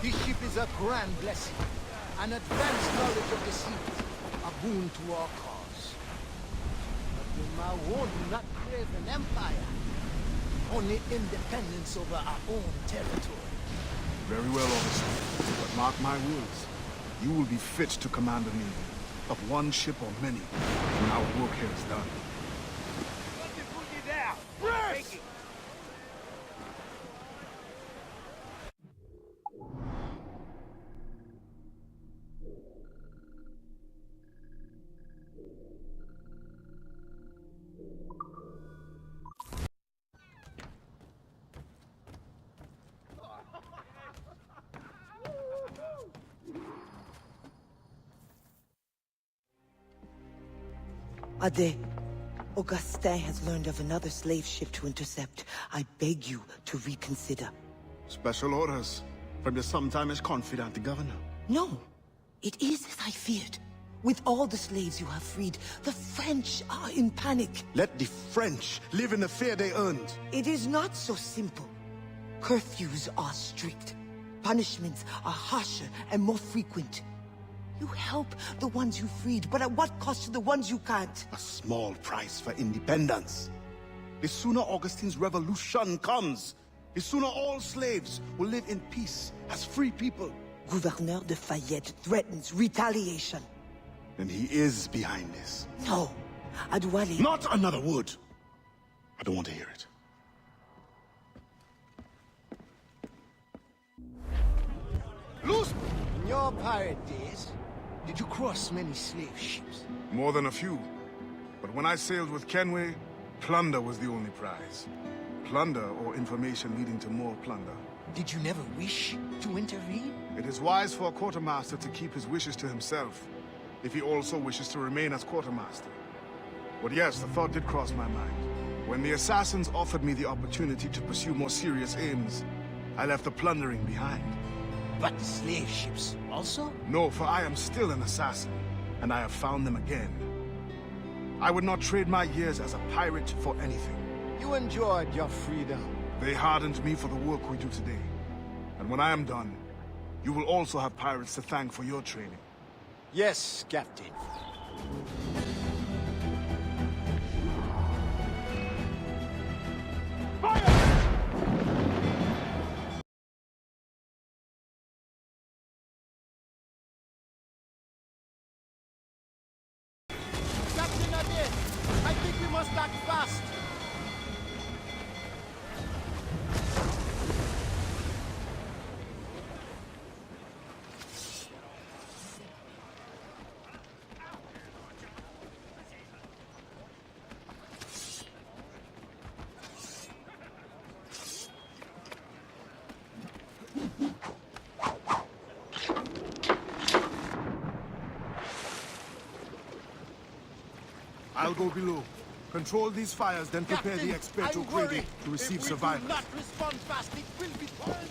This ship is a grand blessing. An advanced knowledge of the seas, a boon to our cause. But we won't not crave an empire. Only independence over our own territory. Very well, officer. But mark my words. You will be fit to command a navy. Of one ship or many, when our work here is done. Brace! Ade, Augustin has learned of another slave ship to intercept. I beg you to reconsider. Special orders from your sometimes confidant, the governor. No, it is as I feared. With all the slaves you have freed, the French are in panic. Let the French live in the fear they earned. It is not so simple. Curfews are strict. Punishments are harsher and more frequent. You help the ones you freed, but at what cost to the ones you can't? A small price for independence. The sooner Augustine's revolution comes, the sooner all slaves will live in peace as free people. Gouverneur de Fayet threatens retaliation. Then he is behind this. No, Adwale... Not another word. I don't want to hear it. Loose! In your pirate days, did you cross many slave ships? More than a few. But when I sailed with Kenway, plunder was the only prize. Plunder or information leading to more plunder. Did you never wish to intervene? It is wise for a quartermaster to keep his wishes to himself, if he also wishes to remain as quartermaster. But yes, the thought did cross my mind. When the assassins offered me the opportunity to pursue more serious aims, I left the plundering behind. But the slave ships also? No, for I am still an assassin, and I have found them again. I would not trade my years as a pirate for anything. You enjoyed your freedom. They hardened me for the work we do today. And when I am done, you will also have pirates to thank for your training. Yes, Captain. Captain Abid, I think we must act fast. I'll go below. Control these fires, then prepare the Experto Credi to receive survivors. If we do not respond fast, it will be burned.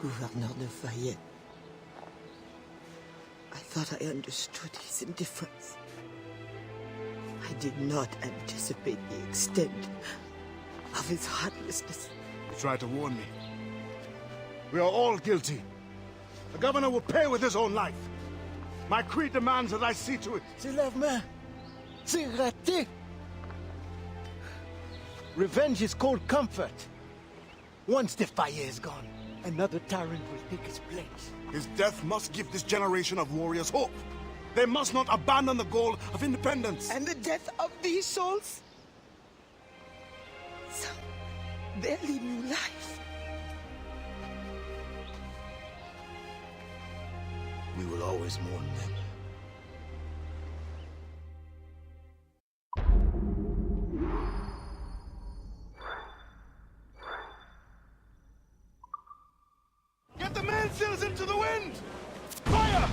Gouverneur de Fayet. I thought I understood his indifference. I did not anticipate the extent of his heartlessness. You tried to warn me. We are all guilty. The governor will pay with his own life. My creed demands that I see to it. C'est l'arme. C'est raté. Revenge is cold comfort. Once the fire is gone, another tyrant will take his place. His death must give this generation of warriors hope. They must not abandon the goal of independence. And the death of these souls? Some barely knew life. We will always mourn them. Get the mainsails into the wind! Fire!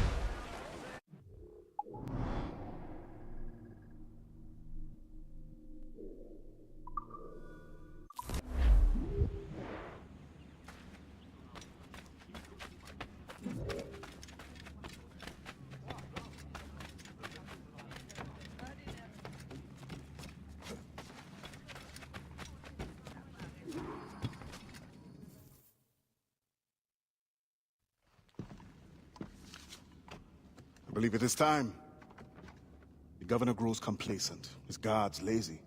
I believe it is time. The governor grows complacent, his guards lazy.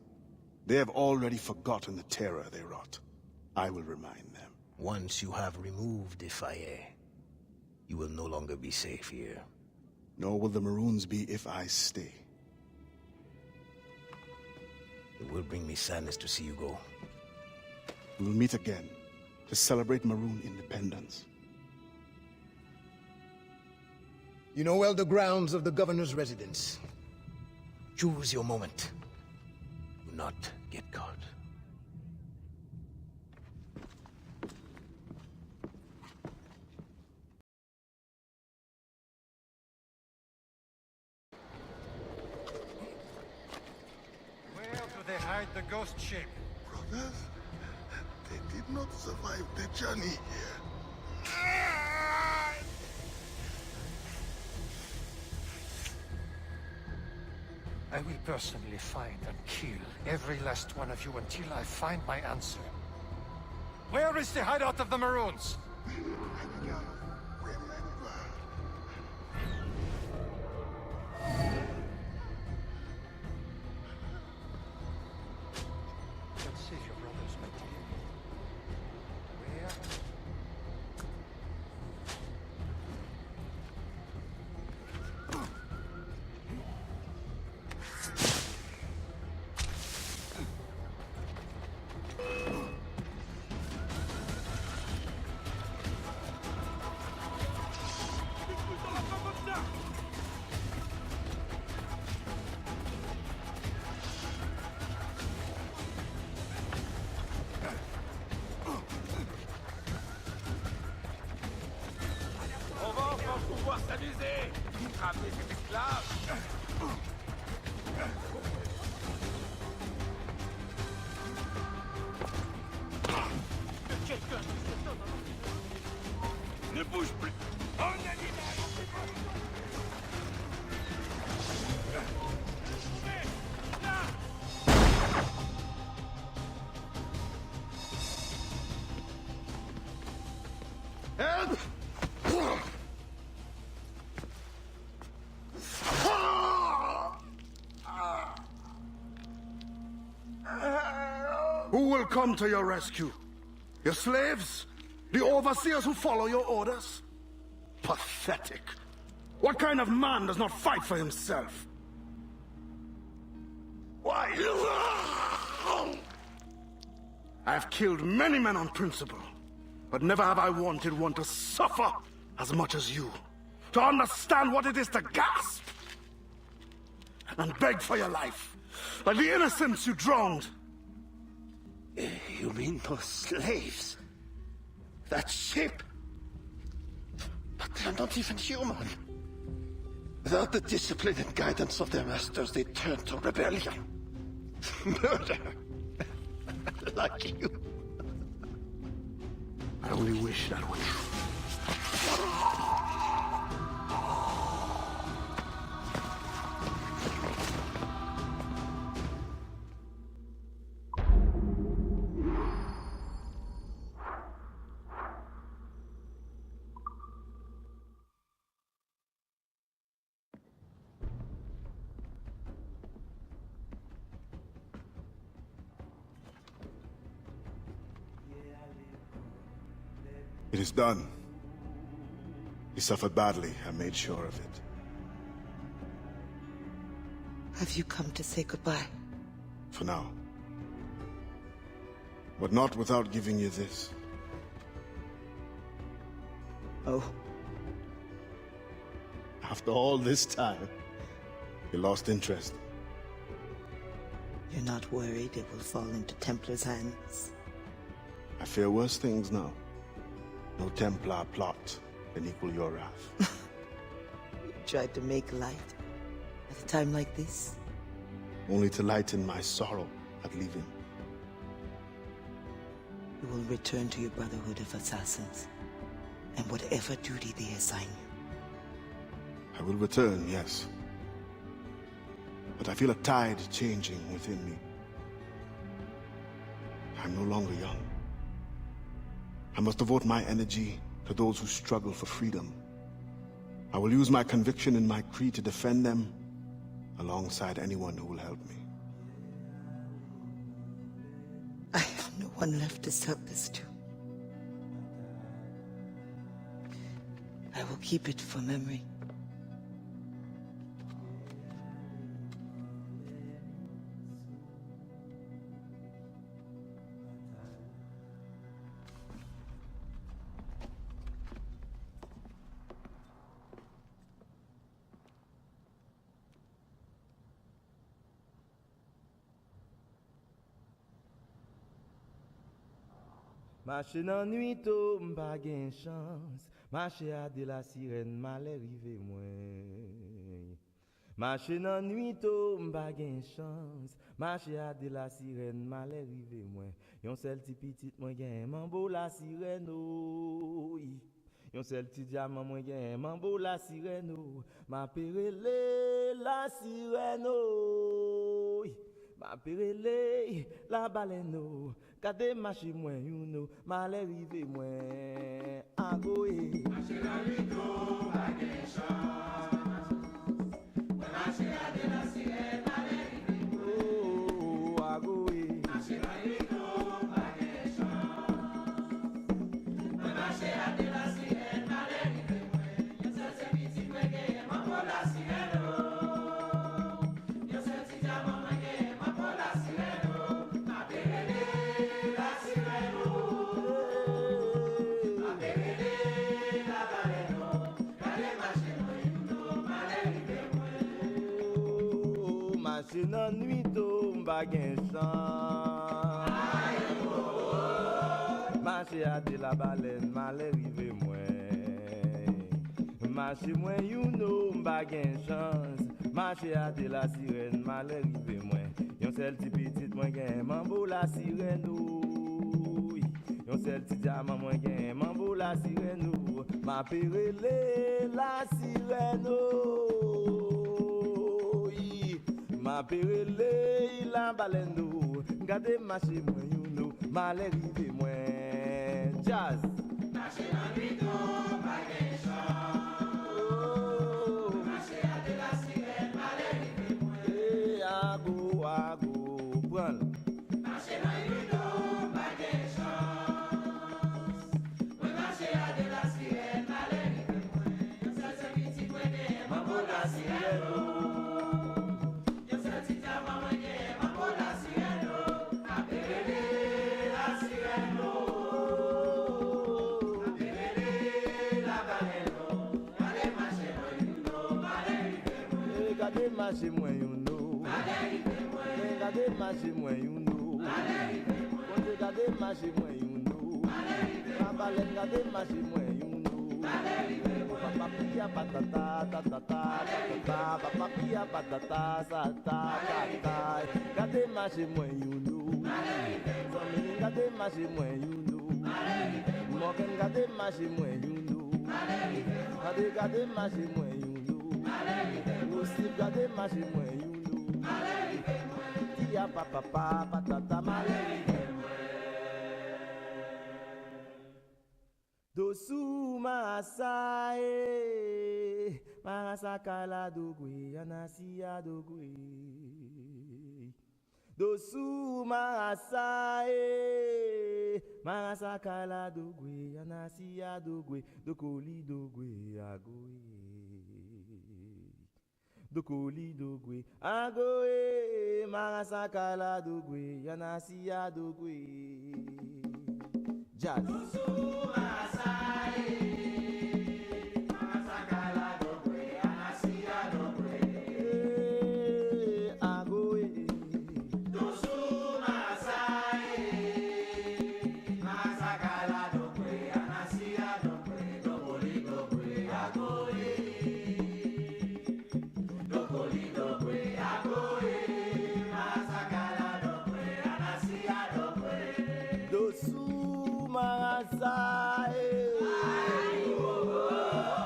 They have already forgotten the terror they wrought. I will remind them. Once you have removed the Fayet, you will no longer be safe here. Nor will the Maroons be if I stay. It will bring me sadness to see you go. We will meet again to celebrate Maroon independence. You know well the grounds of the governor's residence. Choose your moment. Do not get caught. Where do they hide the ghost ship? Brothers, they did not survive the journey. I will personally find and kill every last one of you until I find my answer. Where is the hideout of the Maroons? Let's save your brothers, my dear. Where? On va enfin pouvoir s'amuser! Ramener cet esclave! Que quelqu'un ne bouge plus! En animal! Help! Who will come to your rescue? Your slaves? The overseers who follow your orders? Pathetic. What kind of man does not fight for himself? Why? I have killed many men on principle, but never have I wanted one to suffer as much as you. To understand what it is to gasp and beg for your life, like the innocents you drowned. You mean those slaves? That ship? But they're not even human. Without the discipline and guidance of their masters, they turn to rebellion. Murder. Like you. I only wish that were true. It is done. He suffered badly. I made sure of it. Have you come to say goodbye? For now. But not without giving you this. Oh. After all this time, you lost interest. You're not worried it will fall into Templar's hands? I fear worse things now. No Templar plot can equal your wrath. You tried to make light at a time like this? Only to lighten my sorrow at leaving. You will return to your Brotherhood of Assassins, and whatever duty they assign you. I will return, yes. But I feel a tide changing within me. I'm no longer young. I must devote my energy to those who struggle for freedom. I will use my conviction in my creed to defend them alongside anyone who will help me. I have no one left to sell this to. I will keep it for memory. Marcher dans nuit tôt, m'pa gen chance. Marcher à de la sirène, mal rive moins. Marcher dans nuit tôt, m'pa gen chance. Marcher à de la sirène, mal rive moins. Yon sel ti petit moi gen mambo la sirène oh. Yon sel ti diamant moi gen mambo la sirène oh. Ma perele la sirène oh. Ma perele la baleine oh. Kade machi mwen youno, male rive mwen agoe. Machi la lito, bagen chance. Machi la de la sirène, male rive mwen agoe. Machi la lito, bagen chance. Machi la de la sirène, male rive mwen. Yon sel se biti mwen gen, mambo la sirène oh. Yon sel ti diamant mwen gen, mambo la sirène oh. Ma perele marcher dans nuit tôt, m'pa gen chance. Marcher à de la baleine, mal rive moins. Marcher moins you know, m'pa gen chance. Marcher à de la sirène, mal rive moins. Yon sel ti petit moi gen mambo la sirène oh. Yon sel ti diamant moi gen mambo la sirène oh. Ma perele la sirène oh. Ma perele la baleine oh. Gade marcher moi you know, mal rive moins. Jazz. Marcher dans nuit oh, pas gen chance. Marcher à de la sirène, mal rive moins. Ago, ago, prends. Marcher dans nuit oh, pas gen chance. Marcher à de la sirène, mal rive moins. Ça c'est petit point de mambo la sirène oh. Yo se ti diamant moi gen mambo la sirène oh. Ma perele la marché moi you know. Regardez marché moi you know. Regardez marché moi you know. Papa regardez marché moi you know. Papa pia patata patata patata papa pia patata sata tata. Regardez marché moi you know. Regardez marché moi you know. Morgan regardez marché moi you know. Regardez marché moi you know. Aussi regardez marché moi you know. Tia papa patata malé. Dosu masae marasakala dogwe anasia dogwe. Dosu masae marasakala dogwe anasia dogwe dokoli dogwe agoe. Dokoli dogwe agoe marasakala dogwe anasia dogwe. Jazz.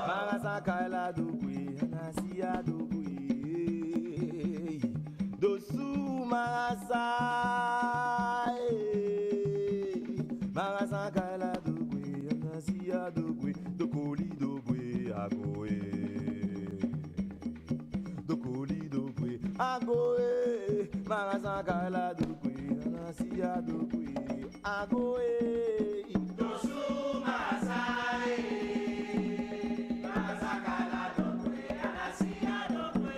Marasakala dogwe anasia dogwe. Dosu marasakala dogwe anasia dogwe dokoli dogwe agoe. Dokoli dogwe agoe marasakala dogwe anasia dogwe agoe. Dosu masae marasakala dogwe anasia dogwe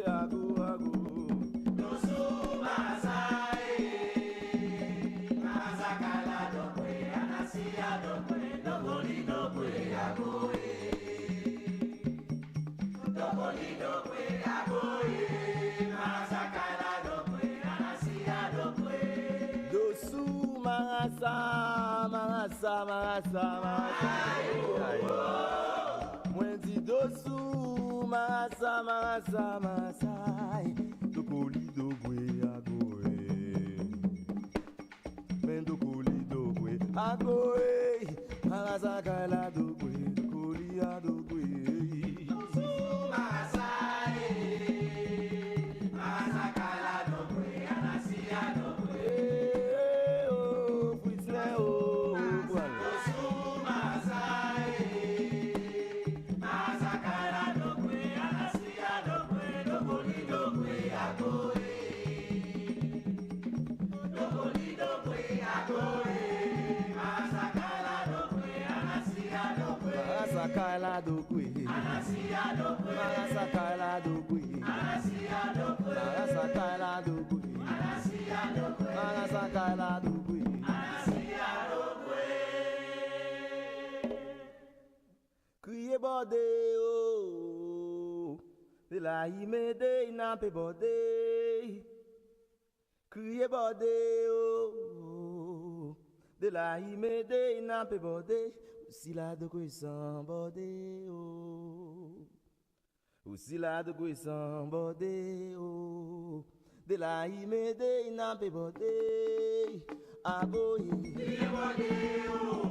ago ago. Dosu masae marasakala dogwe anasia dogwe dokoli dogwe agoe. Dokoli dogwe agoe marasakala dogwe anasia dogwe. Dosu marasa marasa marasa marasa. Mwen di dosu marasa marasa marasa. Dokoli dogwe agoe. Men dokoli dogwe agoe. Marasakala dogwe dokoli adogwe. Dosu masae marasakala dogwe anasia dogwe. Marasakala dogwe anasia dogwe. Marasakala dogwe anasia dogwe. Marasakala dogwe anasia dogwe. Marasakala dogwe anasia dogwe. Kriye bode oh, de la imede inape bode. Kriye bode oh, de la imede inape bode. Aussi là de quoi sans bordé oh. Aussi là de quoi sans bordé oh. De la imede n'a pas bordé agoye. De bordé oh.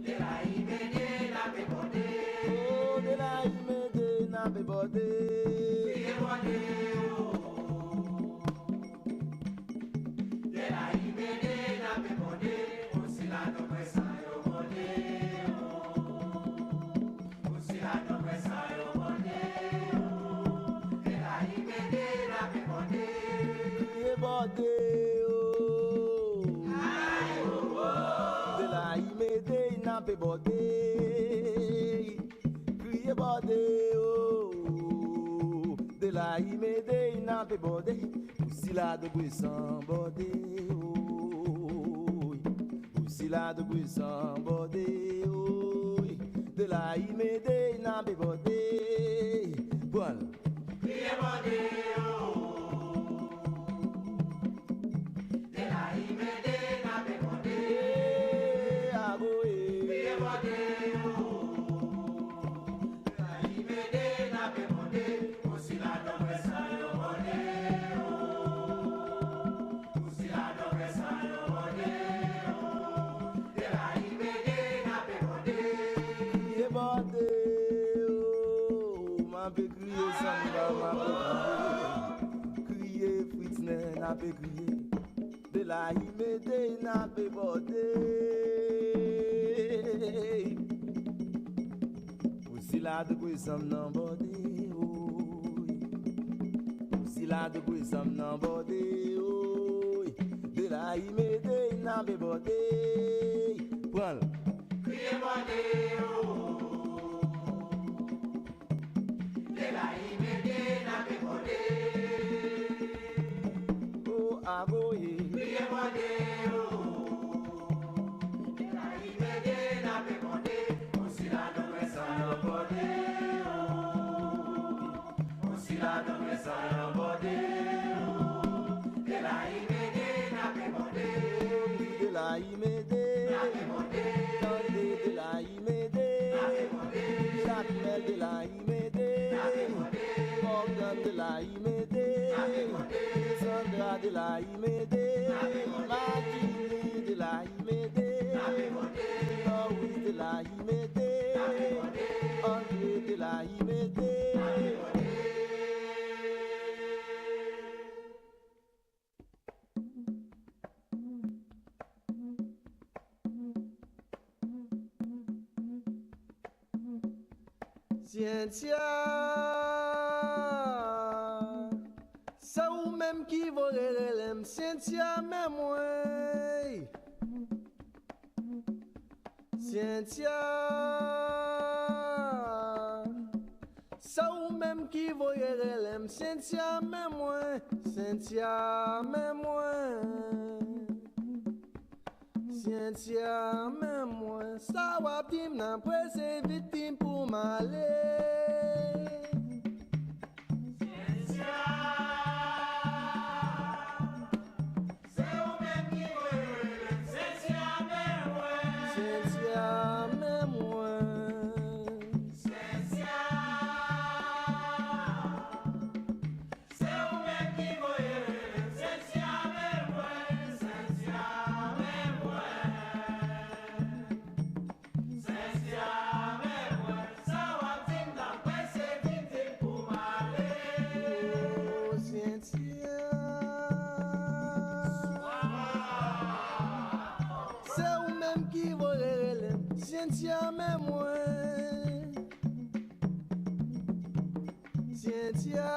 De la imede n'a pas bordé oh. De la imede n'a pas bordé. De bordé oh. De la imede n'a pas bordé. Bode, crier bode oh, de la imede inape bode, aussi là de buisson bode oh, aussi là de buisson bode oh, de la imede na bebode. Well. Criez mon Dieu. De la imede na bebode. Aboe. Criez mon Dieu. De la imede na bebode. Aussi la dobe sa yo bode. Aussi la dobe sa yo bode. De la imede na bebode. Criez mon Dieu. Ma pe crier samba, ma pe crier Fritzner, na pe crier de la imede na pe bode. Aussi la de kwe sam nan bode, aussi la de kwe sam nan bode, de la imede na pe bode. Prends. Criez bode, de la imede na pe bode. Oh, aboye. Criez bode, de la imede na pe bode. Aussi la dobe sa yo bode. Aussi la dobe sa yo bode. De la imede na pe bode. De la imede na pe bode. De la imede na pe bode. Jacmel de la imede. Morgan de la imede, Sandra de la imede, Martini de la imede, Louis de la imede, André de la imede. Cynthia, ça ou même qui volerait l'aime, Cynthia, même moi. Cynthia, ça ou même qui volerait l'aime, Cynthia, même moi. Cynthia, même moi. Cynthia, même moi. Ça va tim n'a pressé victime pour m'aller. Cynthia, même moi. Cynthia,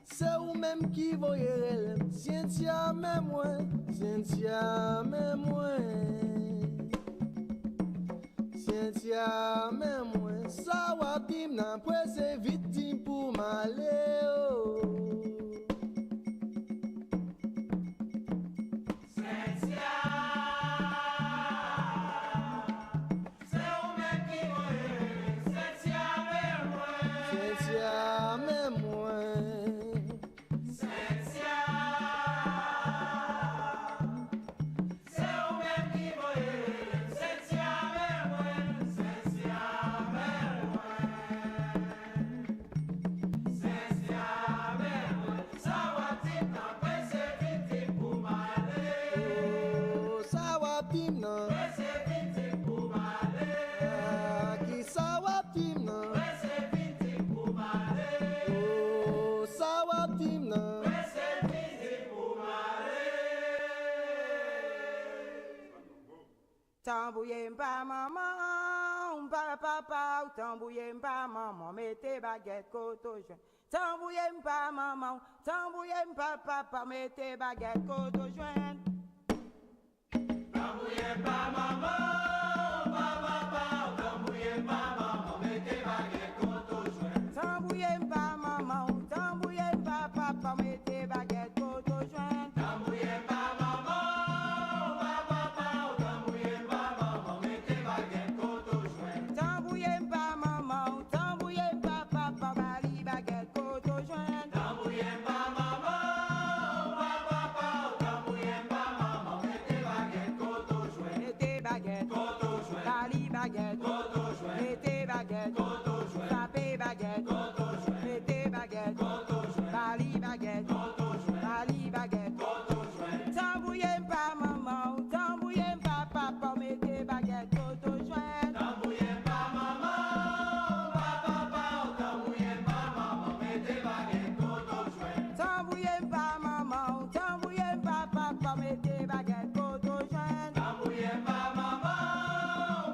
c'est ou même qui voyait. Cynthia, même moi. Cynthia, même moi. Cynthia, même moi. Ça va dim n'a pressé victime pour m'aller. Tambouille pas maman, pas papa, tambouille pas maman, mettez baguette côte au joint. Tambouille pas maman, tambouille pas papa, mettez baguette côte au joint. Tambouille pas maman, pas papa, tambouille pas maman, mettez baguette côte au joint. Tambouille pas maman, tambouille pas papa, mettez baguette côte au joint. Tambouille pas maman, pas papa, tambouille pas maman. mettez baguette, koto joint. Tambouille pas maman,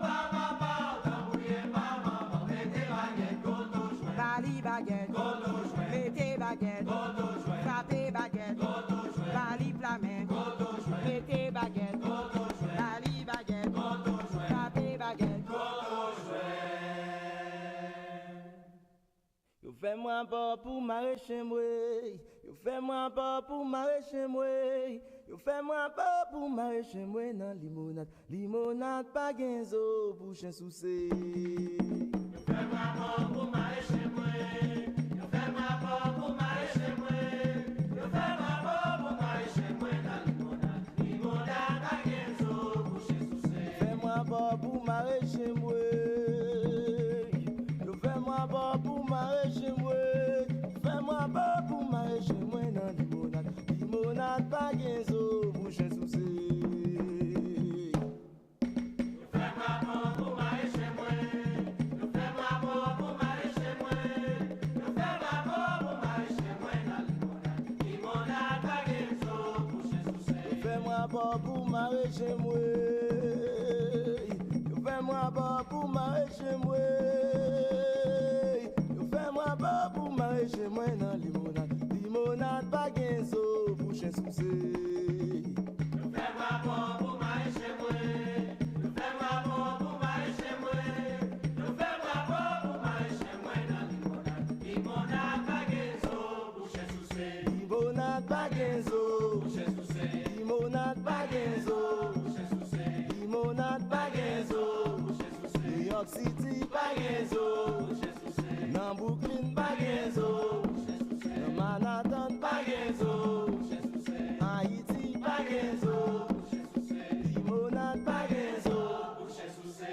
papa, tambouille pas maman, mettez baguette, koto joint. Bali baguette, koto joint. Mettez baguette, koto joint. Frappez baguette, koto joint. Bali flamen, koto joint. Mettez baguette, koto joint. Bali baguette, koto joint. Frappez baguette, koto joint. Yo fais-moi pas pour maraîcher moi. Yo fais-moi pas pour maraîcher moi. Yo fais-moi pas pour maraîcher moi dans limonade. Limonade pas genzo pour chien soucé. Yo fais-moi pas pour maraîcher moi. Yo fais-moi pas pour maraîcher moi. Yo fais-moi pas pour maraîcher moi dans limonade. Limonade pas genzo pour chien soucé. Yo fais-moi pas pour maraîcher moi. Yo fais-moi pas pour maraîcher moi. Fais-moi pas pour maraîcher moi dans limonade. Limonade pas genzo pour chien soucé. Fais-moi pas pour maraîcher moi. Fais-moi pas pour maraîcher moi. Fais-moi pas pour maraîcher moi dans limonade. Limonade pas genzo pour chien soucé. Fais-moi pas pour maraîcher moi. Fais-moi pas pour maraîcher moi. Fais-moi pas pour maraîcher moi dans limonade. Limonade pas genzo pour chien soucé. Fais-moi pas pour maraîcher moi. Fais-moi pas pour maraîcher moi. Fais-moi pas pour maraîcher moi dans limonade. Limonade pas genzo pour chien soucé. Limonade pas genzo pour chien soucé. Limonade pas genzo pour chien soucé. Limonade pas genzo pour chien soucé. New York City pas genzo pour chien soucé. Nan Brooklyn pas genzo pour chien soucé. Nan Manhattan pas genzo pour chien soucé. Haïti pas genzo pour chien soucé. Limonade pas genzo pour chien soucé.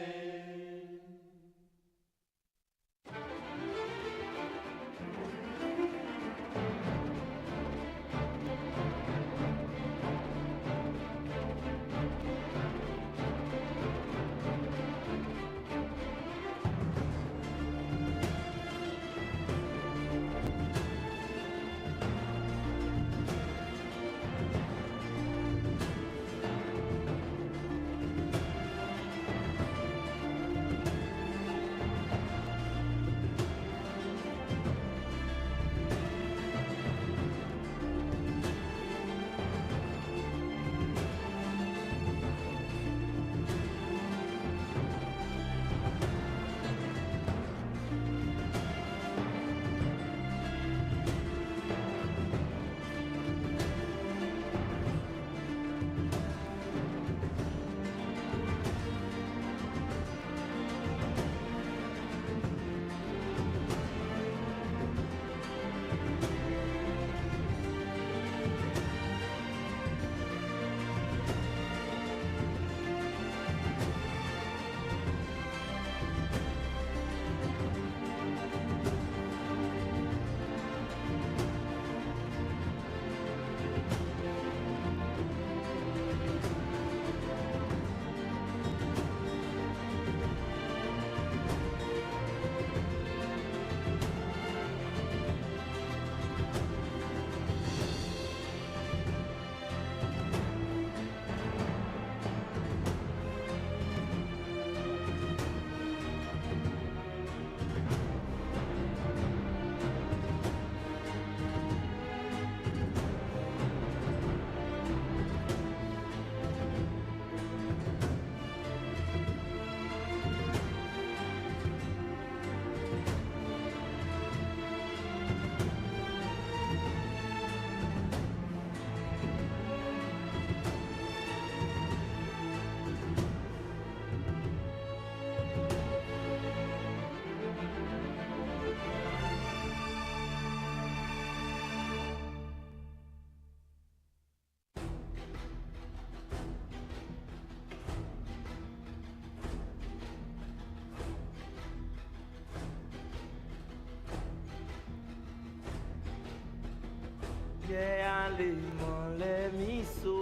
allez mon les miso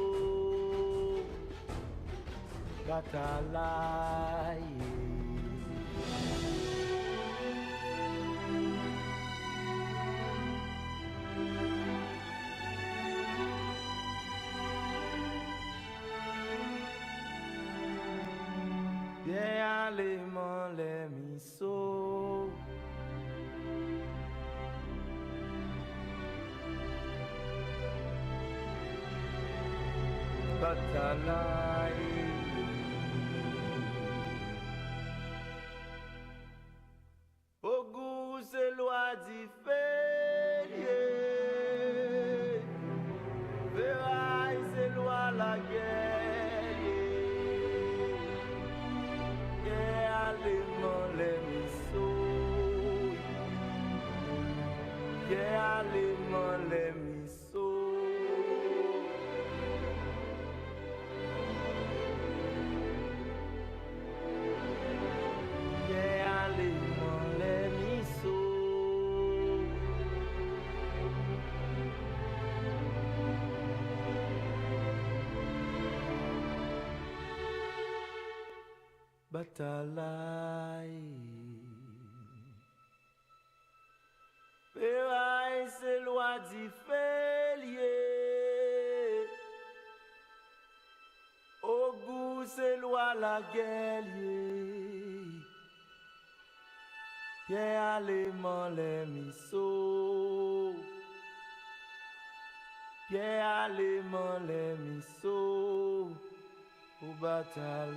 Gatalai. allemand les miso. Bataille. Au goût c'est loi différée. Verraille c'est loi la guerre. Et allemand les miso. Et allemand les miso. Bataille. Péraille, c'est loi différée. Au goût, c'est loi la guerre. Pierre allemand les miso. Pierre allemand les miso. Au bataille.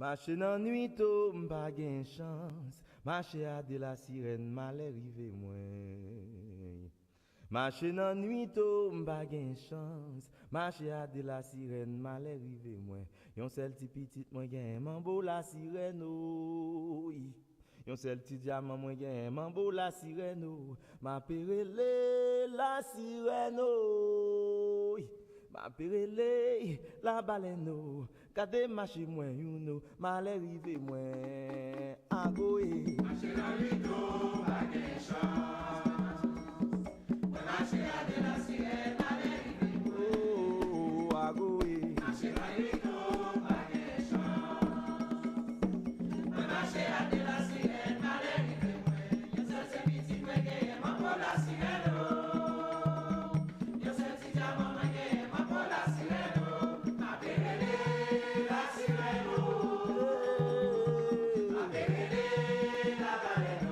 Marcher dans nuit tôt, m'pas gen chance. Marcher à de la sirène, malheur rive moins. Marcher dans nuit tôt, m'pas gen chance. Marcher à de la sirène, malheur rive moins. Yon seul ti petit moi gen mambo la sirène oui. Yon seul ti diamant moi gen mambo la sirène ma perele la sirène oui. Ma perele la baleine kade marcher moi youno malheur rive moins agoé. Marcher dans nuit tôt, pas gen chance. Marcher à de la sirène, malheur rive moins. Oh agoé. Marcher dans nuit tôt, pas gen chance. Marcher à de la sirène, malheur rive moins. Yon seul se petit moi gen mambo la sirène yon seul ti diamant moi gen mambo la sirène ma perele la sirène ma perele la baleine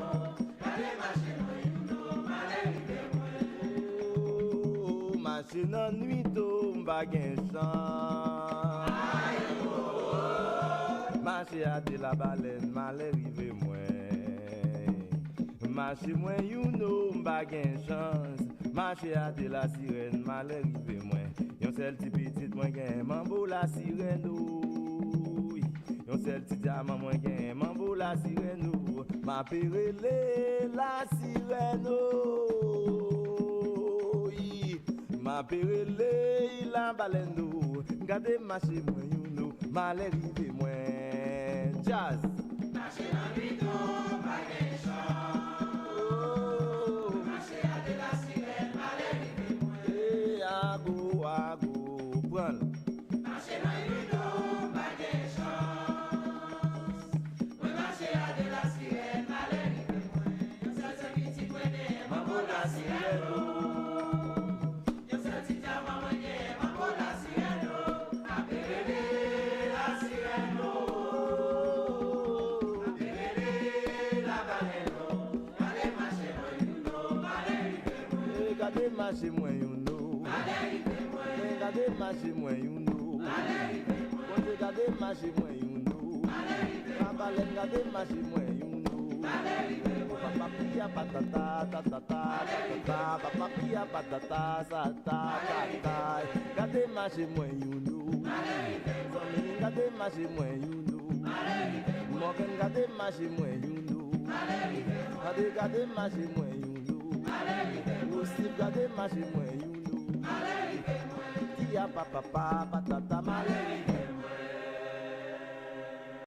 kade marcher moi youno malheur rive moins. Marcher dans nuit tôt m'pa gen chance. Marcher à de la baleine malheur rive moins. Marcher moi youno m'pa gen chance. Marcher à de la sirène malheur rive moins. Yon seul ti petit moi gen mambo la sirène oui. Yon seul ti diamant moi gen mambo la sirène ma perele la sirène oui. Ma perele la baleine gade marcher moi youno malheur rive moins. Jazz. Marcher dans nuit tôt, pas gen chance. Marcher à de la sirène, malheur rive moins. Ago, ago, prends. Marcher dans nuit tôt, pas gen chance. Marcher à de la sirène, malheur rive moins. Yon seul se petit moi gen mambo la sirène yon seul ti diamant moi gen mambo la sirène ma perele la sirène ma perele la baleine kade marcher moi youno malheur rive moins. Kade marcher moi youno malheur rive moins. Kade marcher moi youno malheur rive moins. Kade marcher moi youno malheur rive moins. Ma baleine kade marcher moi youno malheur rive moins. Papa pia patata tatata tatata papa pia patata sa ta ta ta kade marcher moi youno malheur rive moins. Kade marcher moi youno malheur rive moins. Morgan kade marcher moi youno malheur rive moins. Kade marcher moi youno malheur rive moins. Steve kade marcher moi youno malheur rive moins. Tia papa patata malheur rive